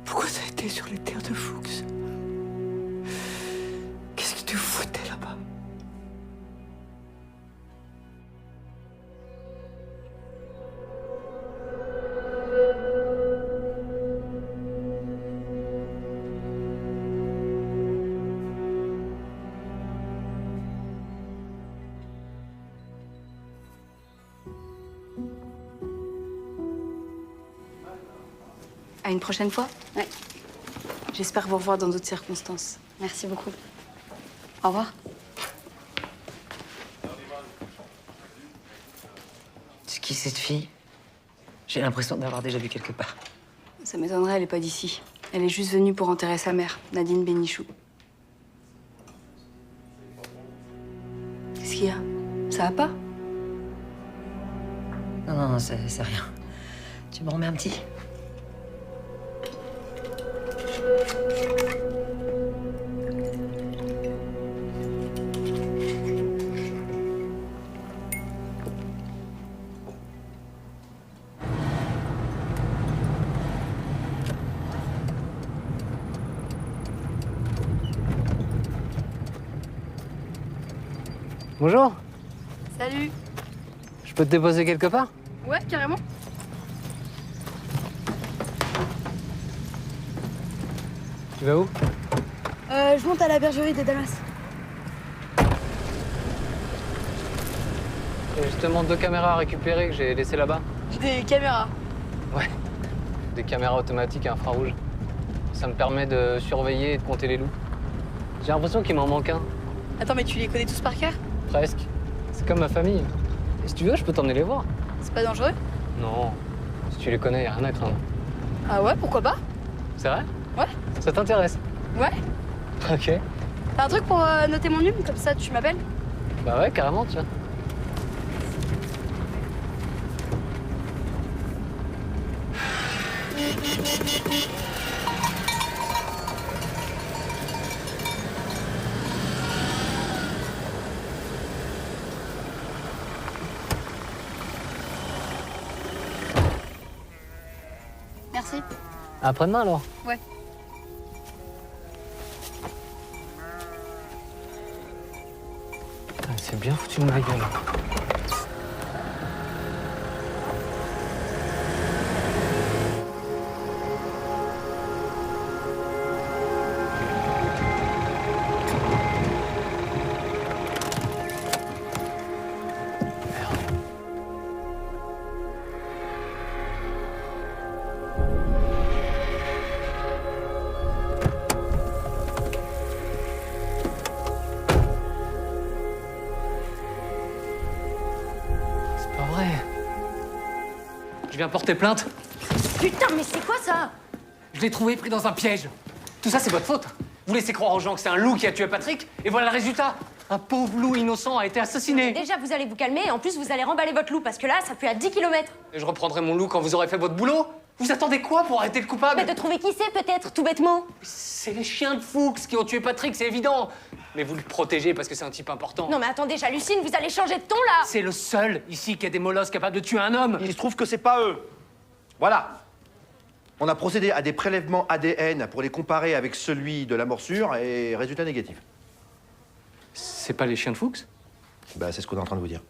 Pourquoi ça a été sur les terres de Fuchs? Qu'est-ce que tu foutais là-bas? À une prochaine fois. Ouais. J'espère vous revoir dans d'autres circonstances. Merci beaucoup. Au revoir. C'est qui cette fille? J'ai l'impression d'avoir déjà vu quelque part. Ça m'étonnerait, elle est pas d'ici. Elle est juste venue pour enterrer sa mère, Nadine Bénichou. Qu'est-ce qu'il y a? Ça va pas? Non, c'est rien. Tu m'en remets un petit? Bonjour, Salut. je peux te déposer quelque part? Ouais, carrément. Tu vas où? Je monte à la bergerie des Damas. J'ai justement 2 caméras à récupérer que j'ai laissées là-bas. Des caméras. Ouais, des caméras automatiques à infrarouge. Ça me permet de surveiller et de compter les loups. J'ai l'impression qu'il m'en manque un. Attends, mais tu les connais tous par cœur? Presque. C'est comme ma famille. Et si tu veux, je peux t'emmener les voir. C'est pas dangereux? Non, si tu les connais, y a rien à craindre. Ah ouais, pourquoi pas? C'est vrai? Ouais. Ça t'intéresse? Ouais. Ok. T'as un truc pour noter mon numéro, comme ça tu m'appelles? Bah ouais, carrément, tiens. Merci. Après-demain alors? Ouais. Putain, c'est bien foutu de ma gueule. Je viens porter plainte. Putain, mais c'est quoi ça? Je l'ai trouvé pris dans un piège. Tout ça, c'est votre faute. Vous laissez croire aux gens que c'est un loup qui a tué Patrick, et voilà le résultat. Un pauvre loup innocent a été assassiné. Déjà, vous allez vous calmer, et en plus, vous allez remballer votre loup, parce que là, ça pue à 10 km. Et je reprendrai mon loup quand vous aurez fait votre boulot. Vous attendez quoi pour arrêter le coupable? Mais de trouver qui c'est, peut-être, tout bêtement. C'est les chiens de Fuchs qui ont tué Patrick, c'est évident. Mais vous le protégez parce que c'est un type important. Non mais attendez, j'hallucine, vous allez changer de ton, là. C'est le seul ici qui a des molosses capables de tuer un homme. Il se trouve que c'est pas eux. Voilà. On a procédé à des prélèvements ADN pour les comparer avec celui de la morsure et résultat négatif. C'est pas les chiens de Fuchs? Bah, c'est ce qu'on est en train de vous dire.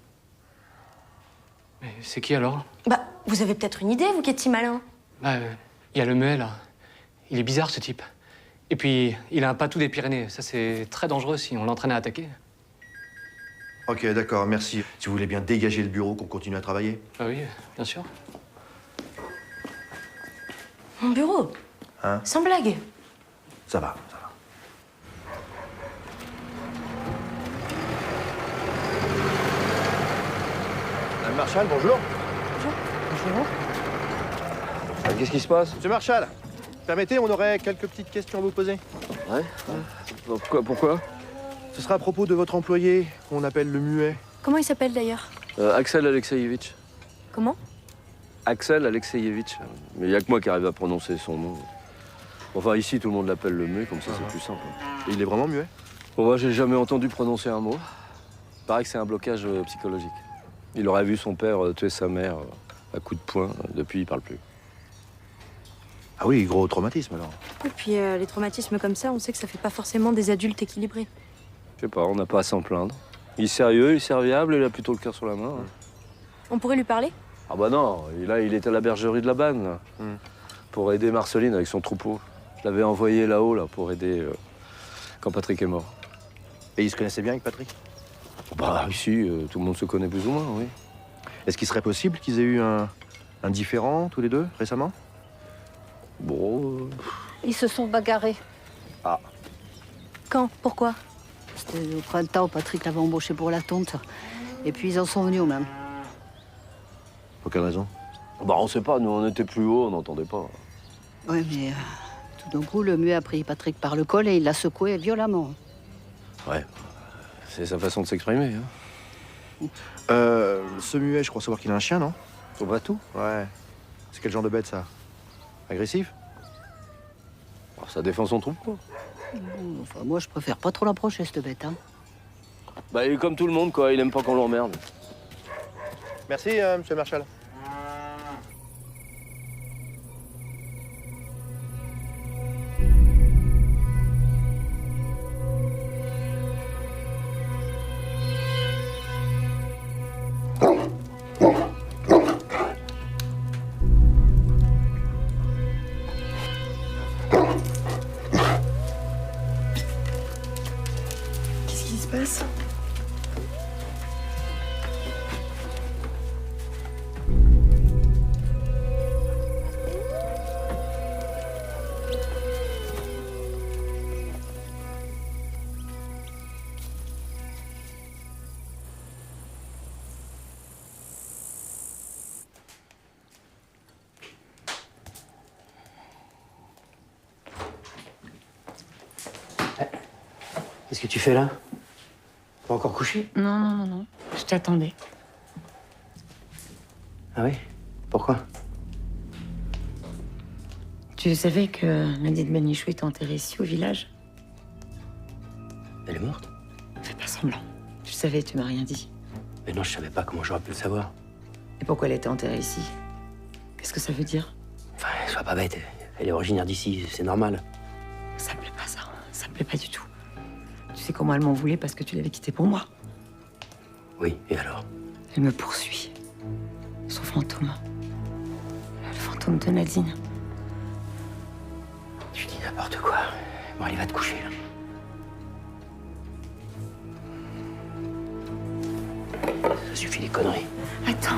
Mais c'est qui alors? Bah, vous avez peut-être une idée, vous qui êtes si malin. Bah, y a le muet là. Il est bizarre ce type. Et puis, il a un patou des Pyrénées. Ça, c'est très dangereux si on l'entraîne à attaquer. Ok, d'accord, merci. Si vous voulez bien dégager le bureau, qu'on continue à travailler. Ah oui, bien sûr. Mon bureau? Hein? Sans blague. Ça va, ça va. Madame Marshall, bonjour. Bonjour. Qu'est-ce qui se passe? Monsieur Marshall, permettez, on aurait quelques petites questions à vous poser. Ouais? Pourquoi? Ce sera à propos de votre employé, qu'on appelle le muet. Comment il s'appelle d'ailleurs? Axel Alexeyevitch. Comment? Axel Alexeyevitch. Mais il n'y a que moi qui arrive à prononcer son nom. Enfin, ici, tout le monde l'appelle le muet, comme ça, c'est plus simple. Et il est vraiment muet? Bon, moi, j'ai jamais entendu prononcer un mot. Il paraît que c'est un blocage psychologique. Il aurait vu son père tuer sa mère à coups de poing. Depuis, il parle plus. Ah oui, gros traumatisme alors. Et puis les traumatismes comme ça, on sait que ça fait pas forcément des adultes équilibrés. Je sais pas, on n'a pas à s'en plaindre. Il est sérieux, il est serviable, il a plutôt le cœur sur la main. Hein. On pourrait lui parler? Ah bah non, il était à la bergerie de la Banne, là, pour aider Marceline avec son troupeau. Je l'avais envoyé là-haut, là, pour aider quand Patrick est mort. Et il se connaissait bien avec Patrick? Bah ici, tout le monde se connaît plus ou moins, oui. Est-ce qu'il serait possible qu'ils aient eu un différend, tous les deux, récemment? Bon... Ils se sont bagarrés. Ah. Quand? Pourquoi? C'était au printemps, Patrick l'avait embauché pour la tonte. Et puis ils en sont venus au même. Pour quelle raison? Bah on sait pas, nous on était plus haut, on n'entendait pas. Ouais, mais tout d'un coup, le muet a pris Patrick par le col et il l'a secoué violemment. Ouais, c'est sa façon de s'exprimer. Hein. Ce muet, je crois savoir qu'il a un chien, non? Au bateau? Ouais. C'est quel genre de bête, ça? Agressif? Oh, ça défend son troupeau. Enfin, moi, je préfère pas trop l'approcher, cette bête. Hein. Bah il est comme tout le monde, quoi, il aime pas qu'on l'emmerde. Merci, monsieur Marshall. Qu'est-ce qui se passe? Qu'est-ce que tu fais là? Pas encore couché? Non, non, non, non. Je t'attendais. Ah oui? Pourquoi? Tu savais que Nadine Benichou est enterrée ici au village? Elle est morte? Fais pas semblant. Tu savais, tu m'as rien dit. Mais non, je savais pas, comment j'aurais pu le savoir. Et pourquoi elle était enterrée ici? Qu'est-ce que ça veut dire? Enfin, sois pas bête, elle est originaire d'ici, c'est normal. Ça me plaît pas, ça. Ça me plaît pas du tout. Tu sais comment elle m'en voulait parce que tu l'avais quittée pour moi. Oui, et alors? Elle me poursuit. Son fantôme. Le fantôme de Nadine. Tu dis n'importe quoi. Bon, allez, va te coucher, là. Ça suffit les conneries. Attends.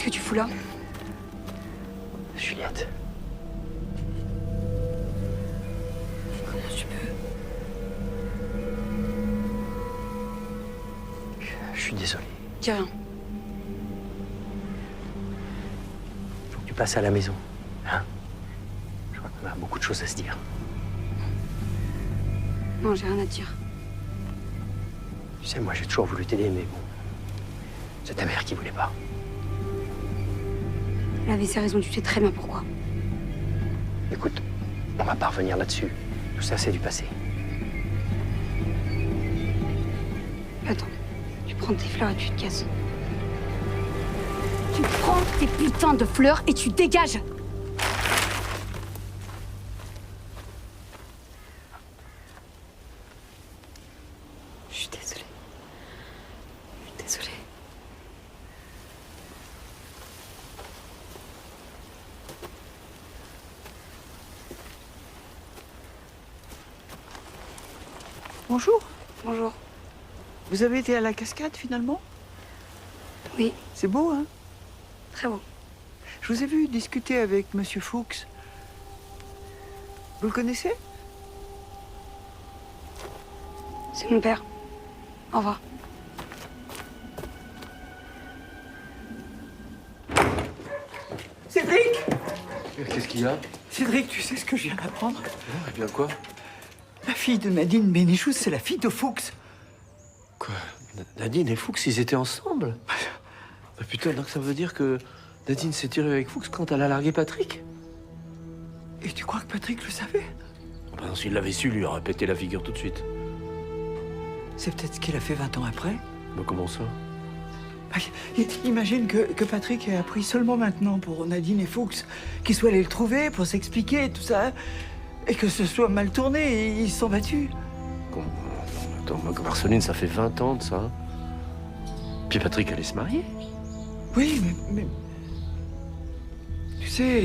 Qu'est-ce que tu fous là? Juliette. Comment tu peux? Je suis désolé. Dis rien. Faut que tu passes à la maison. Hein? Je crois qu'on a beaucoup de choses à se dire. Non, j'ai rien à te dire. Tu sais, moi, j'ai toujours voulu t'aider, mais bon. C'est ta mère qui voulait pas. Elle avait ses raisons, tu sais très bien pourquoi. Écoute, on va pas revenir là-dessus. Tout ça, c'est du passé. Attends, tu prends tes fleurs et tu te casses. Tu prends tes putains de fleurs et tu dégages. Je suis désolée. Je suis désolée. Bonjour. Bonjour. Vous avez été à la cascade finalement? Oui. C'est beau, hein? Très beau. Je vous ai vu discuter avec Monsieur Fuchs. Vous le connaissez? C'est mon père. Au revoir. Cédric! Qu'est-ce qu'il y a? Cédric, tu sais ce que je viens d'apprendre? Eh bien quoi? La fille de Nadine Bénichou, c'est la fille de Fuchs. Quoi? Nadine et Fuchs, ils étaient ensemble? Ah, putain, donc ça veut dire que Nadine s'est tirée avec Fuchs quand elle a largué Patrick? Et tu crois que Patrick le savait? Ben, s'il l'avait su, lui aurait pété la figure tout de suite. C'est peut-être ce qu'il a fait 20 ans après. Mais comment ça? Imagine que Patrick ait appris seulement maintenant pour Nadine et Fuchs, qu'ils soient allés le trouver pour s'expliquer, tout ça, et que ce soit mal tourné, et ils se sont battus. Attends, Marceline, ça fait 20 ans de ça. Puis Patrick allait se marier. Oui, mais... Tu sais...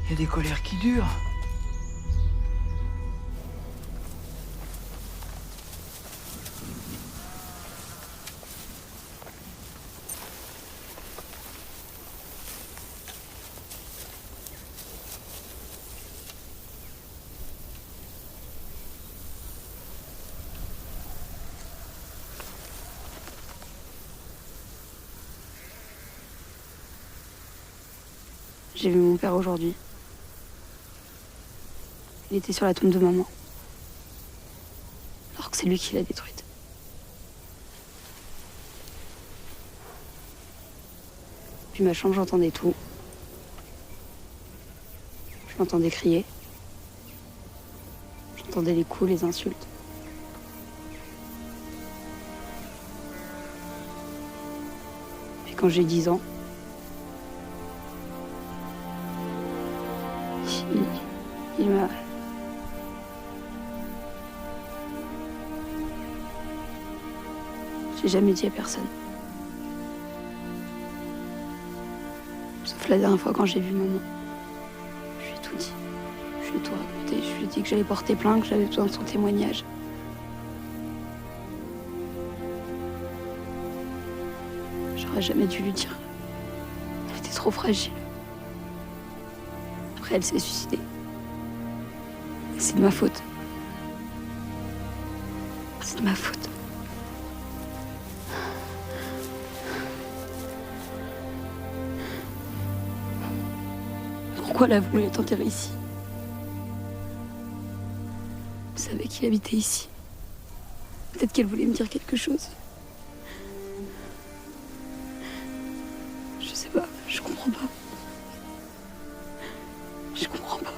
Il y a des colères qui durent. J'ai vu mon père aujourd'hui. Il était sur la tombe de maman. Alors que c'est lui qui l'a détruite. Puis ma chambre, j'entendais tout. Je l'entendais crier. J'entendais les coups, les insultes. Puis quand j'ai 10 ans, il m'a... J'ai jamais dit à personne. Sauf la dernière fois quand j'ai vu maman. Je lui ai tout dit. Je lui ai tout raconté. Je lui ai dit que j'allais porter plainte, que j'avais besoin de son témoignage. J'aurais jamais dû lui dire. Elle était trop fragile. Après, elle s'est suicidée. Et c'est de ma faute. C'est de ma faute. Pourquoi la voulait enterrer ici? Vous savez qu'il habitait ici. Peut-être qu'elle voulait me dire quelque chose. Je sais pas, je comprends pas. Je comprends pas.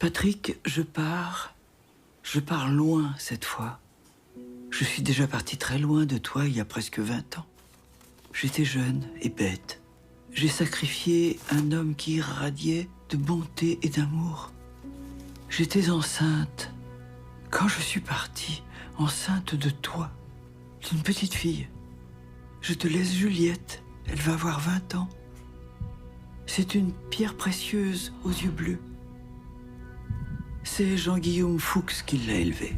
Patrick, je pars. Je pars loin cette fois. Je suis déjà parti très loin de toi il y a presque 20 ans. J'étais jeune et bête. J'ai sacrifié un homme qui irradiait de bonté et d'amour. J'étais enceinte. Quand je suis partie, enceinte de toi, d'une petite fille. Je te laisse Juliette. Elle va avoir 20 ans. C'est une pierre précieuse aux yeux bleus. C'est Jean-Guillaume Fuchs qui l'a élevée.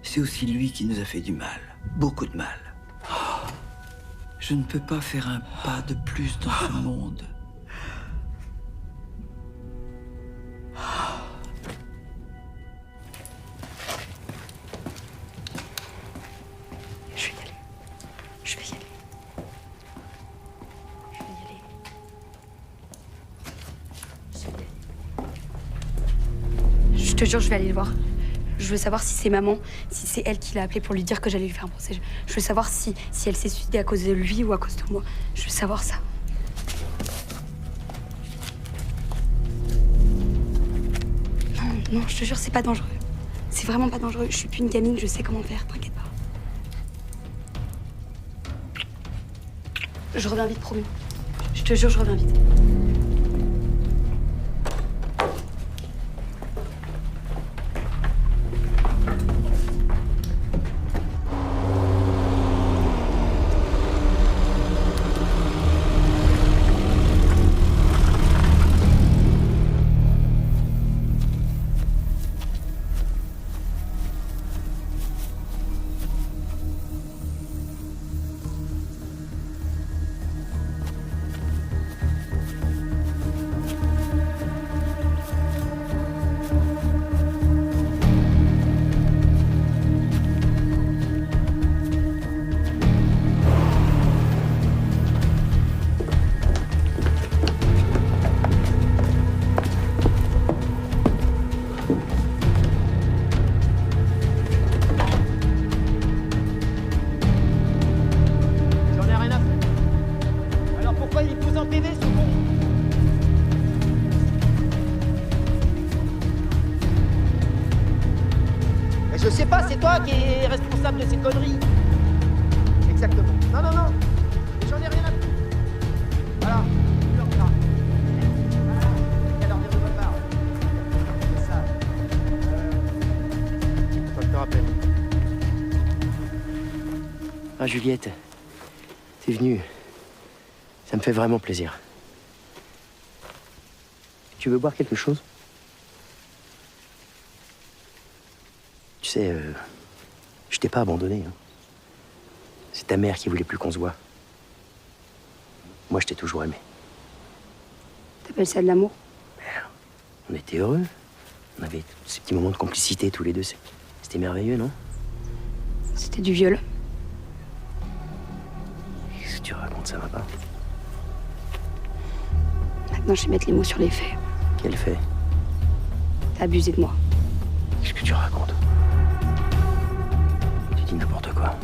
C'est aussi lui qui nous a fait du mal. Beaucoup de mal. Oh, je ne peux pas faire un pas de plus dans ce monde. Je vais y aller. Je vais y aller. Je vais y aller. Je te jure, je vais aller le voir. Je veux savoir si c'est maman, si c'est elle qui l'a appelé pour lui dire que j'allais lui faire un procès. Je veux savoir si elle s'est suicidée à cause de lui ou à cause de moi. Je veux savoir ça. Non, je te jure, c'est pas dangereux. C'est vraiment pas dangereux. Je suis plus une gamine, je sais comment faire, t'inquiète pas. Je reviens vite, promis. Je te jure, je reviens vite. Je sais pas, c'est toi qui es responsable de ces conneries. Exactement. Non, non, non. J'en ai rien à foutre. Voilà. Tu leur diras. Voilà. Il y a l'ordre de votre part. C'est ça. Je te rappelle. Ah, Juliette, t'es venue. Ça me fait vraiment plaisir. Tu veux boire quelque chose? Tu sais, je t'ai pas abandonné. Hein. C'est ta mère qui voulait plus qu'on se voit. Moi, je t'ai toujours aimé. T'appelles ça de l'amour? On était heureux. On avait ces petits moments de complicité tous les deux. C'était merveilleux, non? C'était du viol. Qu'est-ce que tu racontes, ça va pas? Maintenant, je vais mettre les mots sur les faits. Quel fait? T'as abusé de moi. Qu'est-ce que tu racontes? Tu dis n'importe quoi.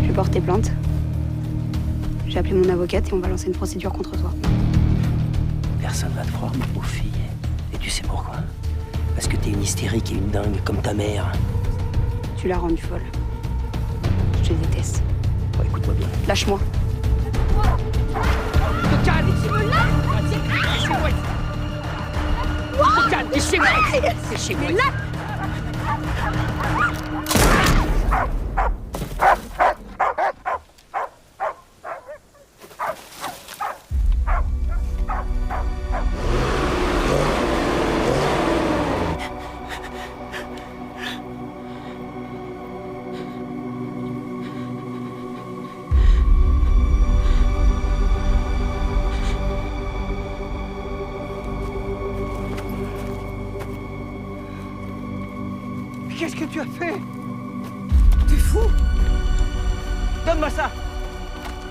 Je vais porter plainte. J'ai appelé mon avocate et on va lancer une procédure contre toi. Personne va te croire, ma pauvre fille. Et tu sais pourquoi? Parce que t'es une hystérique et une dingue, comme ta mère. Tu l'as rendue folle. Je te déteste. Bon, écoute-moi bien. Lâche-moi. Te calme, tu me lâches. C'est moi. Te calme, c'est moi. C'est chez moi. Qu'est-ce que tu as fait? T'es fou? Donne-moi ça.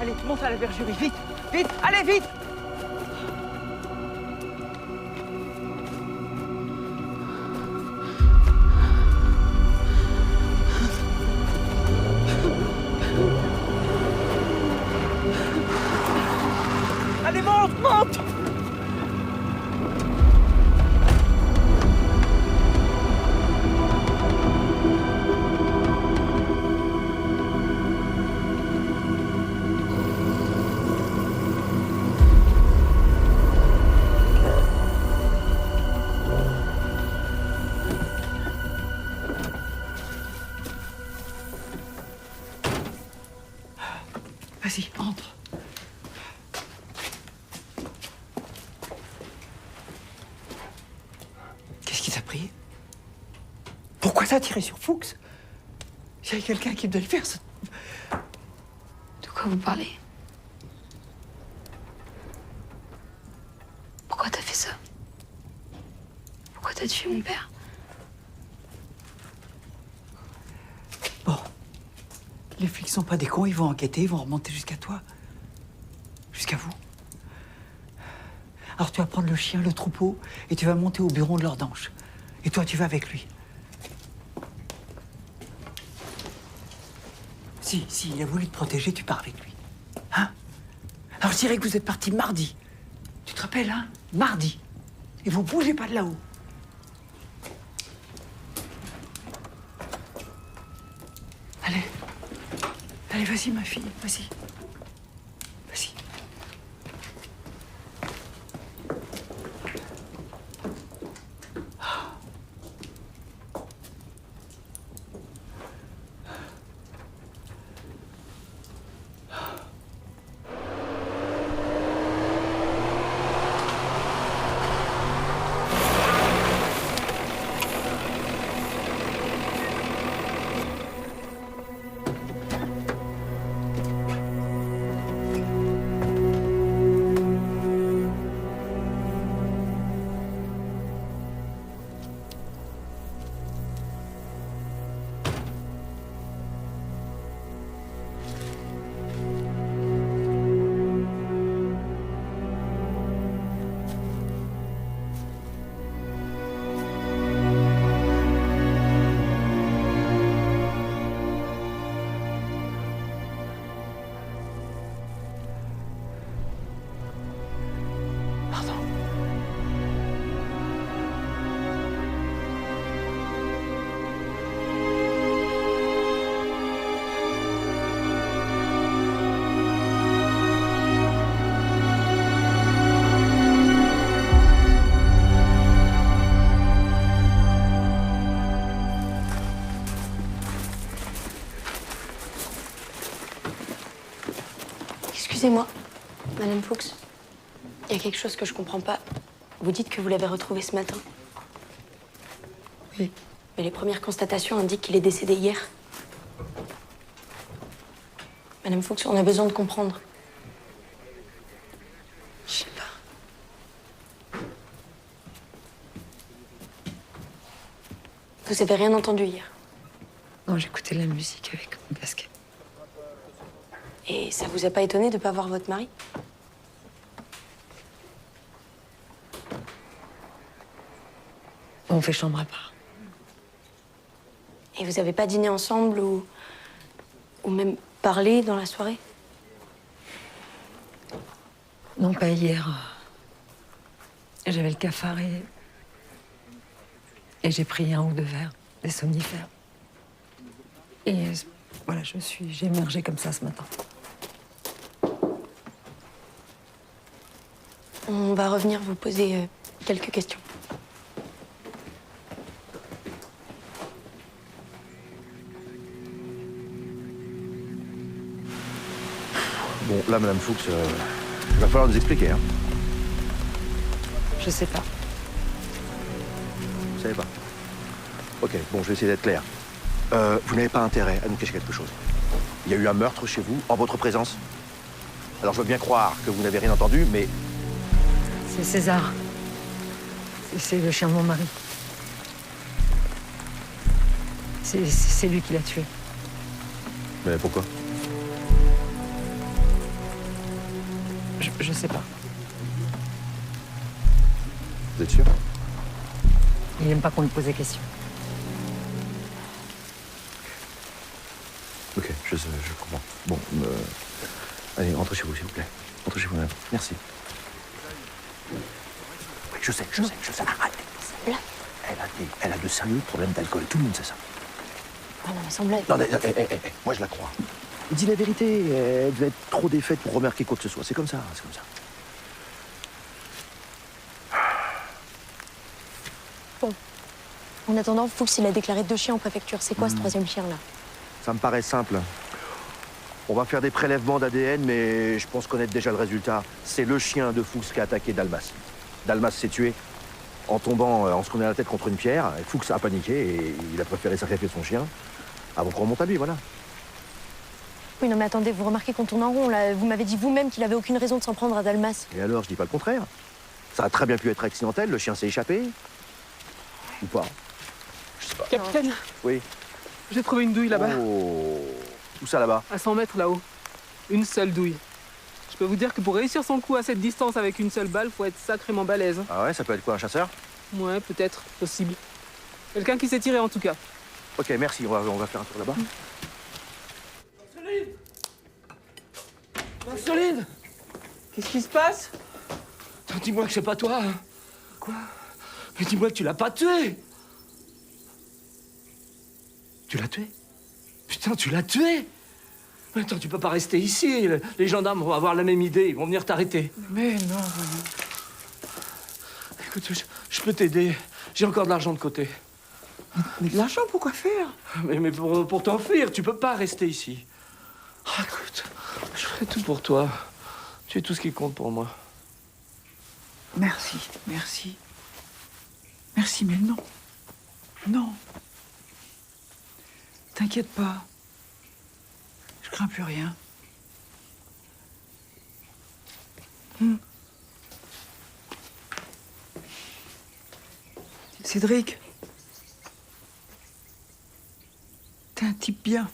Allez, monte à la bergerie, vite, vite, allez, vite. Allez, monte, monte! Vas-y, entre. Qu'est-ce qui t'a pris? Pourquoi t'as tiré sur Fuchs? S'il y a quelqu'un qui doit le faire, ça... De quoi vous parlez? Pourquoi t'as fait ça? Pourquoi t'as tué mon père? Les flics sont pas des cons, ils vont enquêter, ils vont remonter jusqu'à toi. Jusqu'à vous. Alors tu vas prendre le chien, le troupeau, et tu vas monter au bureau de l'Ordanche. Et toi, tu vas avec lui. Si, il a voulu te protéger, tu pars avec lui. Hein? Alors je dirais que vous êtes partis mardi. Tu te rappelles, hein? Mardi. Et vous bougez pas de là-haut. Allez. Allez, vas-y, ma fille, vas-y. Vas-y. Excusez-moi, Madame Fuchs. Il y a quelque chose que je comprends pas. Vous dites que vous l'avez retrouvé ce matin. Oui. Mais les premières constatations indiquent qu'il est décédé hier. Madame Fuchs, on a besoin de comprendre. Je sais pas. Vous avez rien entendu hier? Non, j'écoutais la musique avec mon casquette. Et ça vous a pas étonné de pas voir votre mari? On fait chambre à part. Et vous avez pas dîné ensemble ou même parlé dans la soirée? Non, pas hier. J'avais le cafard et j'ai pris 1 ou 2 verres, des somnifères. Et voilà, j'ai émergé comme ça ce matin. On va revenir vous poser quelques questions. Bon, là, Madame Fuchs, il va falloir nous expliquer, hein. Je sais pas. Vous savez pas? Ok, bon, je vais essayer d'être clair. Vous n'avez pas intérêt à nous cacher quelque chose. Il y a eu un meurtre chez vous, en votre présence. Alors, je veux bien croire que vous n'avez rien entendu, mais... C'est César. C'est le chien de mon mari. C'est lui qui l'a tué. Mais pourquoi? Je sais pas. Vous êtes sûr? Il aime pas qu'on lui pose des questions. Ok, je comprends. Bon, allez, rentrez chez vous, s'il vous plaît. Rentrez chez vous, madame. Merci. je sais. Arrête. Elle a de sérieux problèmes d'alcool. Tout le monde sait ça. Ah non, mais sans blague. Non, mais, moi je la crois. Dis la vérité, elle devait être trop défaite pour remarquer quoi que ce soit. C'est comme ça, c'est comme ça. Bon. En attendant, Fuchs, il a déclaré 2 chiens en préfecture. C'est quoi ce 3e chien-là? Ça me paraît simple. On va faire des prélèvements d'ADN, mais je pense connaître déjà le résultat. C'est le chien de Fuchs qui a attaqué Dalmas. Dalmas s'est tué en tombant, en se prenant la tête contre une pierre. Et Fuchs a paniqué et il a préféré sacrifier son chien avant qu'on remonte à lui, voilà. Oui, non, mais attendez, vous remarquez qu'on tourne en rond, là. Vous m'avez dit vous-même qu'il avait aucune raison de s'en prendre à Dalmas. Et alors, je dis pas le contraire. Ça a très bien pu être accidentel, le chien s'est échappé. Ou pas. Je sais pas. Capitaine, Oui. j'ai trouvé une douille là-bas. Oh. Où ça, là-bas? À 100 mètres là-haut. Une seule douille. Je peux vous dire que pour réussir son coup à cette distance avec une seule balle, faut être sacrément balèze. Ah ouais, ça peut être quoi, un chasseur? Ouais, peut-être, possible. Quelqu'un qui s'est tiré en tout cas. Ok, merci, on va faire un tour là-bas. Marceline! Qu'est-ce qui se passe? Dis-moi que c'est pas toi. Hein. Quoi? Mais dis-moi que tu l'as pas tué! Tu l'as tué? Putain, tu l'as tué! Mais attends, tu peux pas rester ici. Les gendarmes vont avoir la même idée, ils vont venir t'arrêter. Mais non. Écoute, je peux t'aider. J'ai encore de l'argent de côté. Mais de l'argent, pourquoi faire? Mais pour t'enfuir, tu peux pas rester ici. Ah, écoute, je ferai tout pour toi. Tu es tout ce qui compte pour moi. Merci, merci. Merci, mais non. Non. T'inquiète pas. Je crains plus rien. Cédric. T'es un type bien.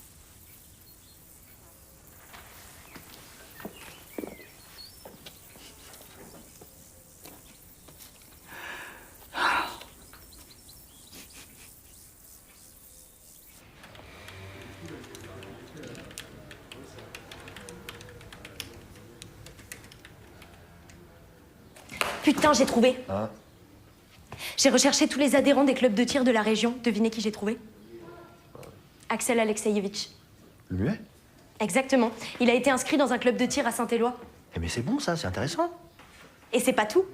Putain, j'ai trouvé. Hein? J'ai recherché tous les adhérents des clubs de tir de la région. Devinez qui j'ai trouvé? Axel Alexeyevitch. Le muet? Exactement. Il a été inscrit dans un club de tir à Saint-Éloi. Eh mais c'est bon ça, c'est intéressant. Et c'est pas tout.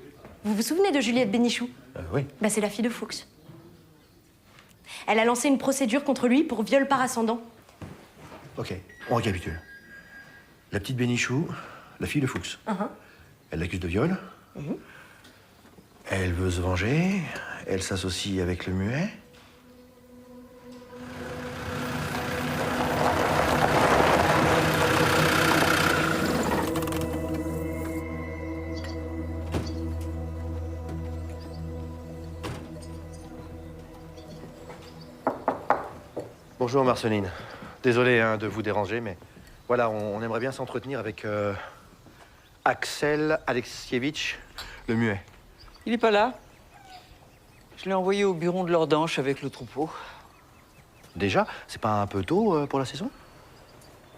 Vous vous souvenez de Juliette Bénichou? Oui. Bah, c'est la fille de Fuchs. Elle a lancé une procédure contre lui pour viol par ascendant. Ok, on récapitule. La petite Bénichou, la fille de Fuchs. Elle l'accuse de viol. Elle veut se venger. Elle s'associe avec le muet. Bonjour Marceline. Désolé hein, de vous déranger, mais voilà, on aimerait bien s'entretenir avec Axel Alexeyevitch, le muet. Il est pas là. Je l'ai envoyé au bureau de l'Ordanche avec le troupeau. Déjà, c'est pas un peu tôt pour la saison?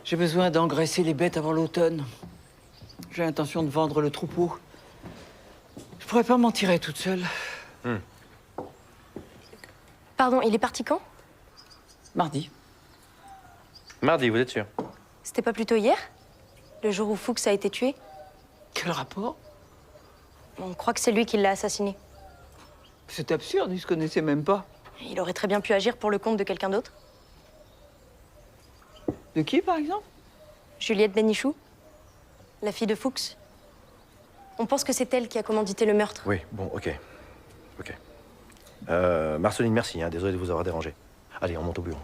J'ai besoin d'engraisser les bêtes avant l'automne. J'ai l'intention de vendre le troupeau. Je pourrais pas m'en tirer toute seule. Pardon, il est parti quand? Mardi. Mardi, vous êtes sûr? C'était pas plutôt hier? Le jour où Fuchs a été tué? Quel rapport? On croit que c'est lui qui l'a assassiné. C'est absurde, ils se connaissaient même pas. Il aurait très bien pu agir pour le compte de quelqu'un d'autre. De qui, par exemple? Juliette Bénichou, la fille de Fuchs. On pense que c'est elle qui a commandité le meurtre. Oui, bon, ok. Ok. Marceline, merci, hein, désolé de vous avoir dérangé. Allez, on monte au bureau.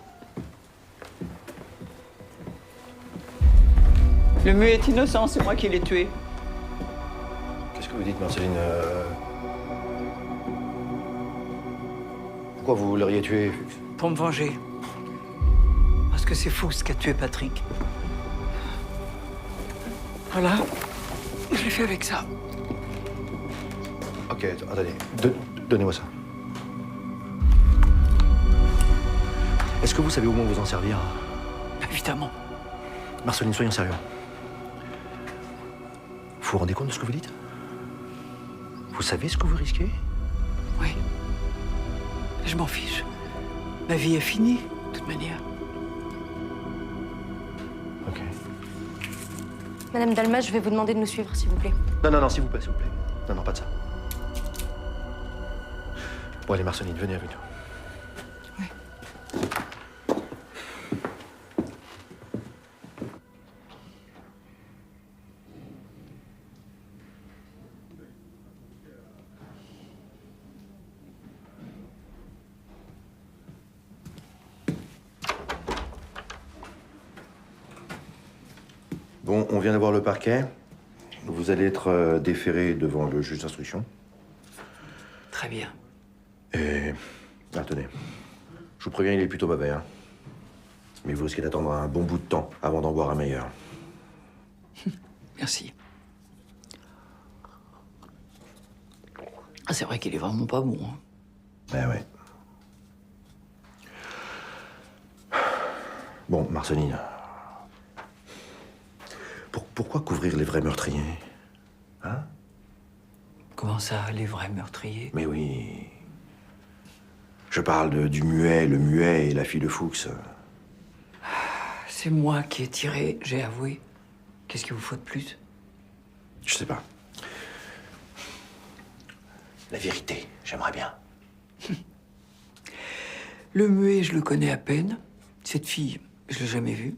Le muet est innocent, c'est moi qui l'ai tué. Qu'est-ce que vous dites, Marceline? Pourquoi vous l'auriez tué, Fuchs? Pour me venger. Parce que c'est Fuchs qui a tué Patrick. Voilà. Je l'ai fait avec ça. Ok, attendez. Donnez-moi ça. Est-ce que vous savez au moins vous en servir? Évidemment. Marceline, soyons sérieux. Vous vous rendez compte de ce que vous dites? Vous savez ce que vous risquez? Oui. Je m'en fiche. Ma vie est finie, de toute manière. Ok. Madame Dalmas, je vais vous demander de nous suivre, s'il vous plaît. Non, s'il vous plaît, s'il vous plaît. Non, pas de ça. Bon, allez, Marceline, venez avec nous. Bon, on vient d'avoir le parquet. Vous allez être déféré devant le juge d'instruction. Très bien. Et... Ah, tenez. Je vous préviens, il est plutôt mauvais, hein. Mais vous risquez d'attendre un bon bout de temps avant d'en boire un meilleur. Merci. Ah, c'est vrai qu'il est vraiment pas bon. Hein. Ben ouais. Bon, Marceline. Pourquoi couvrir les vrais meurtriers? Hein? Comment ça, les vrais meurtriers? Mais oui. Je parle du muet, le muet et la fille de Fuchs. C'est moi qui ai tiré, j'ai avoué. Qu'est-ce qu'il vous faut de plus? Je sais pas. La vérité, j'aimerais bien. Le muet, je le connais à peine. Cette fille, je l'ai jamais vue.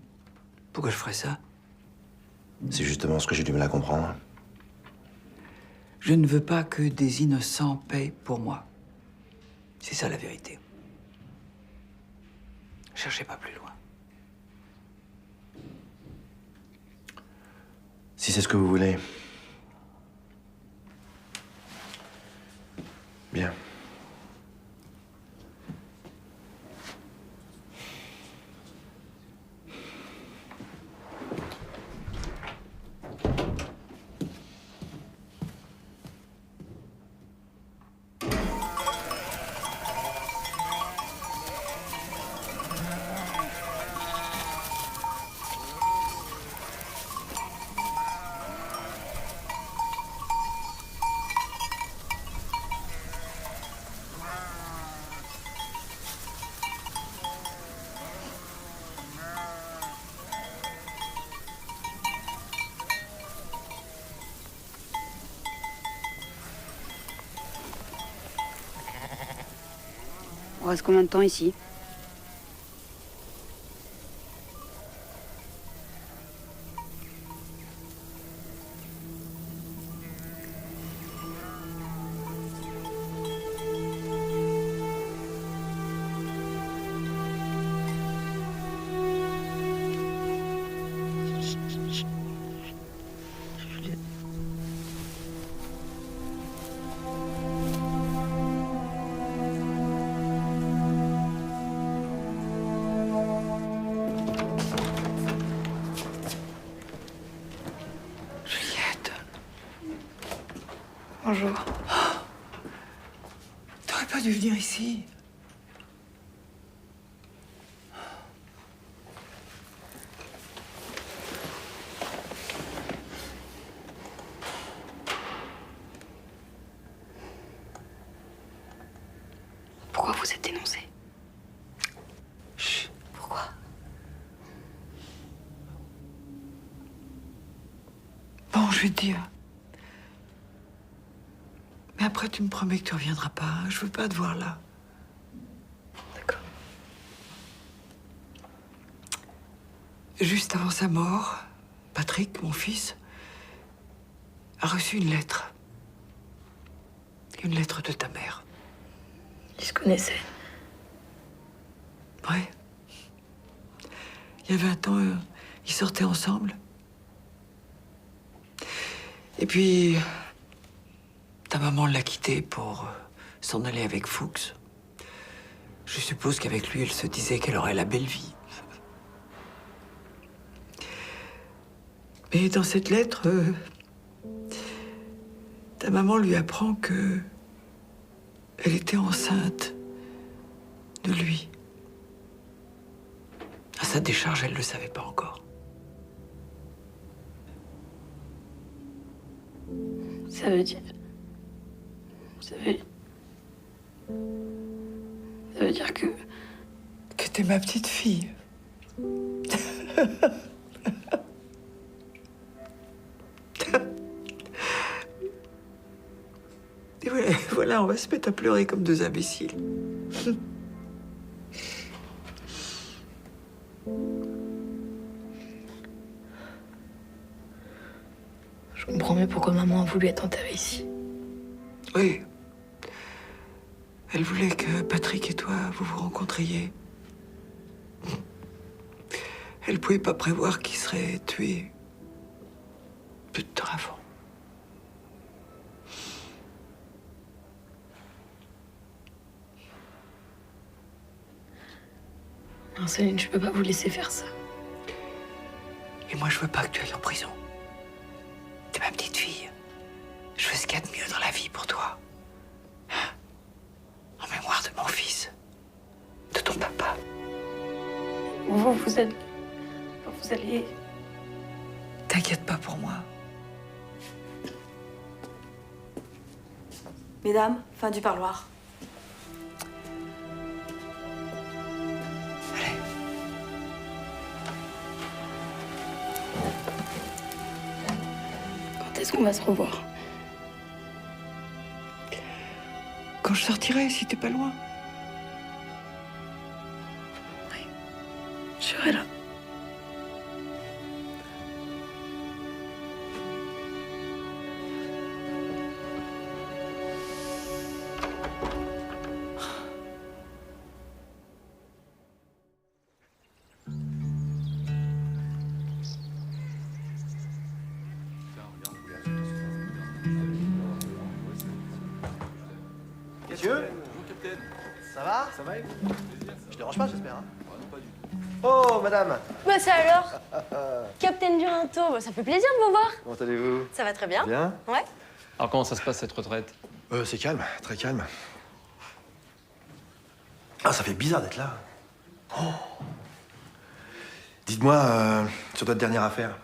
Pourquoi je ferais ça? C'est justement ce que j'ai du mal à comprendre. Je ne veux pas que des innocents payent pour moi. C'est ça la vérité. Cherchez pas plus loin. Si c'est ce que vous voulez. Bien. On reste combien de temps ici? Bonjour. T'aurais pas dû venir ici. Pourquoi vous êtes dénoncé? Chut. Pourquoi? Bon, je vais te dire. Mais après, tu me promets que tu reviendras pas. Hein. Je veux pas te voir là. D'accord. Juste avant sa mort, Patrick, mon fils, a reçu une lettre. Une lettre de ta mère. Ils se connaissaient. Ouais. Il y a 20 ans, ils sortaient ensemble. Et puis, ta maman l'a quitté pour s'en aller avec Fuchs. Je suppose qu'avec lui, elle se disait qu'elle aurait la belle vie. Mais dans cette lettre, ta maman lui apprend que elle était enceinte de lui. À sa décharge, elle ne le savait pas encore. Ça veut dire... Ça veut dire que t'es ma petite fille. Et voilà, on va se mettre à pleurer comme deux imbéciles. Je comprends mieux pourquoi maman a voulu être enterrée ici. Oui. Elle voulait que Patrick et toi, vous vous rencontriez. Elle pouvait pas prévoir qu'il serait tué peu de temps avant. Marceline, je peux pas vous laisser faire ça. Et moi, je veux pas que tu ailles en prison. T'es ma petite fille. Je veux ce qu'il y a de mieux dans la vie pour toi. Hein? En mémoire de mon fils. De ton papa. Vous allez... T'inquiète pas pour moi. Mesdames, fin du parloir. Quand est-ce qu'on va se revoir? Quand je sortirai, si t'es pas loin. Je serai là. Messieurs, ça va? Ça va et vous? Je dérange pas, j'espère. Hein? Oh, madame. Bah ça alors Capitaine Duranto, bah, ça fait plaisir de vous voir. Comment allez-vous? Ça va très bien. Bien. Ouais. Alors comment ça se passe cette retraite? C'est calme, très calme. Ah, ça fait bizarre d'être là. Oh. Dites-moi, sur votre dernière affaire,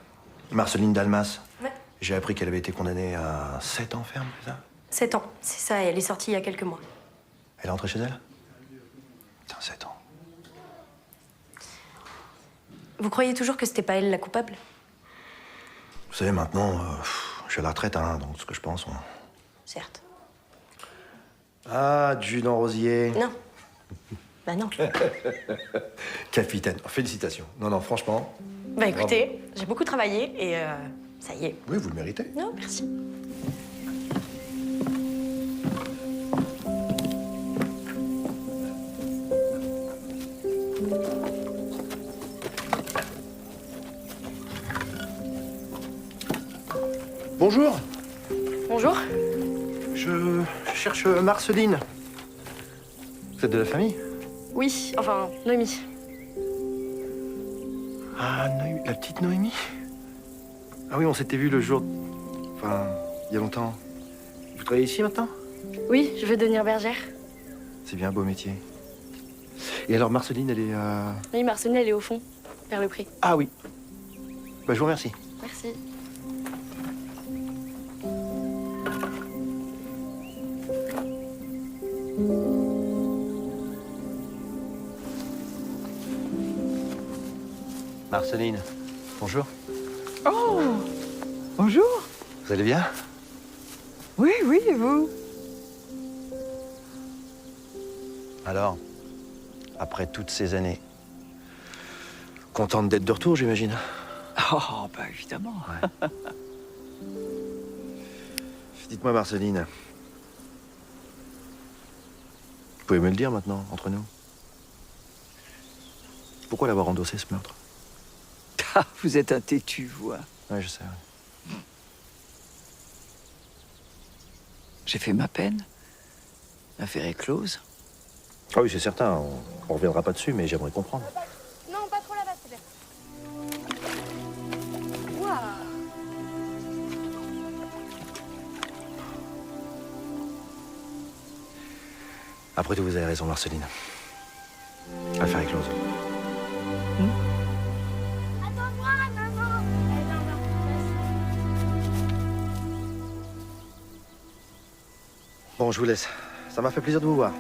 Marceline Dalmas, Ouais. j'ai appris qu'elle avait été condamnée à 7 ans ferme, c'est ça? 7 ans, c'est ça, elle est sortie il y a quelques mois. Elle est rentrée chez elle? Putain, 7 ans. Vous croyez toujours que c'était pas elle la coupable? Vous savez, maintenant, je suis à la retraite, hein, donc ce que je pense... Certes. Ah, du jus en rosier. Non. Bah non. Capitaine, félicitations. Non, non, franchement... Bah écoutez, j'ai beaucoup travaillé et ça y est. Oui, vous le méritez. Non, merci. Bonjour. Bonjour. Je cherche Marceline. Vous êtes de la famille? Oui, enfin, Noémie. Ah, la petite Noémie? Ah oui, on s'était vu le jour... Enfin, il y a longtemps. Vous travaillez ici maintenant? Oui, je veux devenir bergère. C'est bien un beau métier. Et alors, Marceline, elle est... Oui, Marceline, elle est au fond, vers le pré. Ah oui. Bah, je vous remercie. Merci. Marceline, bonjour. Oh! Bonjour. Vous allez bien? Oui, oui, et vous? Alors, après toutes ces années, contente d'être de retour, j'imagine? Oh, bah évidemment. Ouais. Dites-moi, Marceline, vous pouvez me le dire maintenant, entre nous? Pourquoi l'avoir endossé, ce meurtre? Ah, vous êtes un têtu, vous. Hein. Ouais, je sais. Ouais. J'ai fait ma peine. L'affaire est close. Ah oui, c'est certain. On reviendra pas dessus, mais j'aimerais comprendre. Non, pas trop là-bas, c'est bien. Waouh. Après tout, vous avez raison, Marceline. L'affaire est close. Attends-moi, maman. Bon, je vous laisse. Ça m'a fait plaisir de vous voir.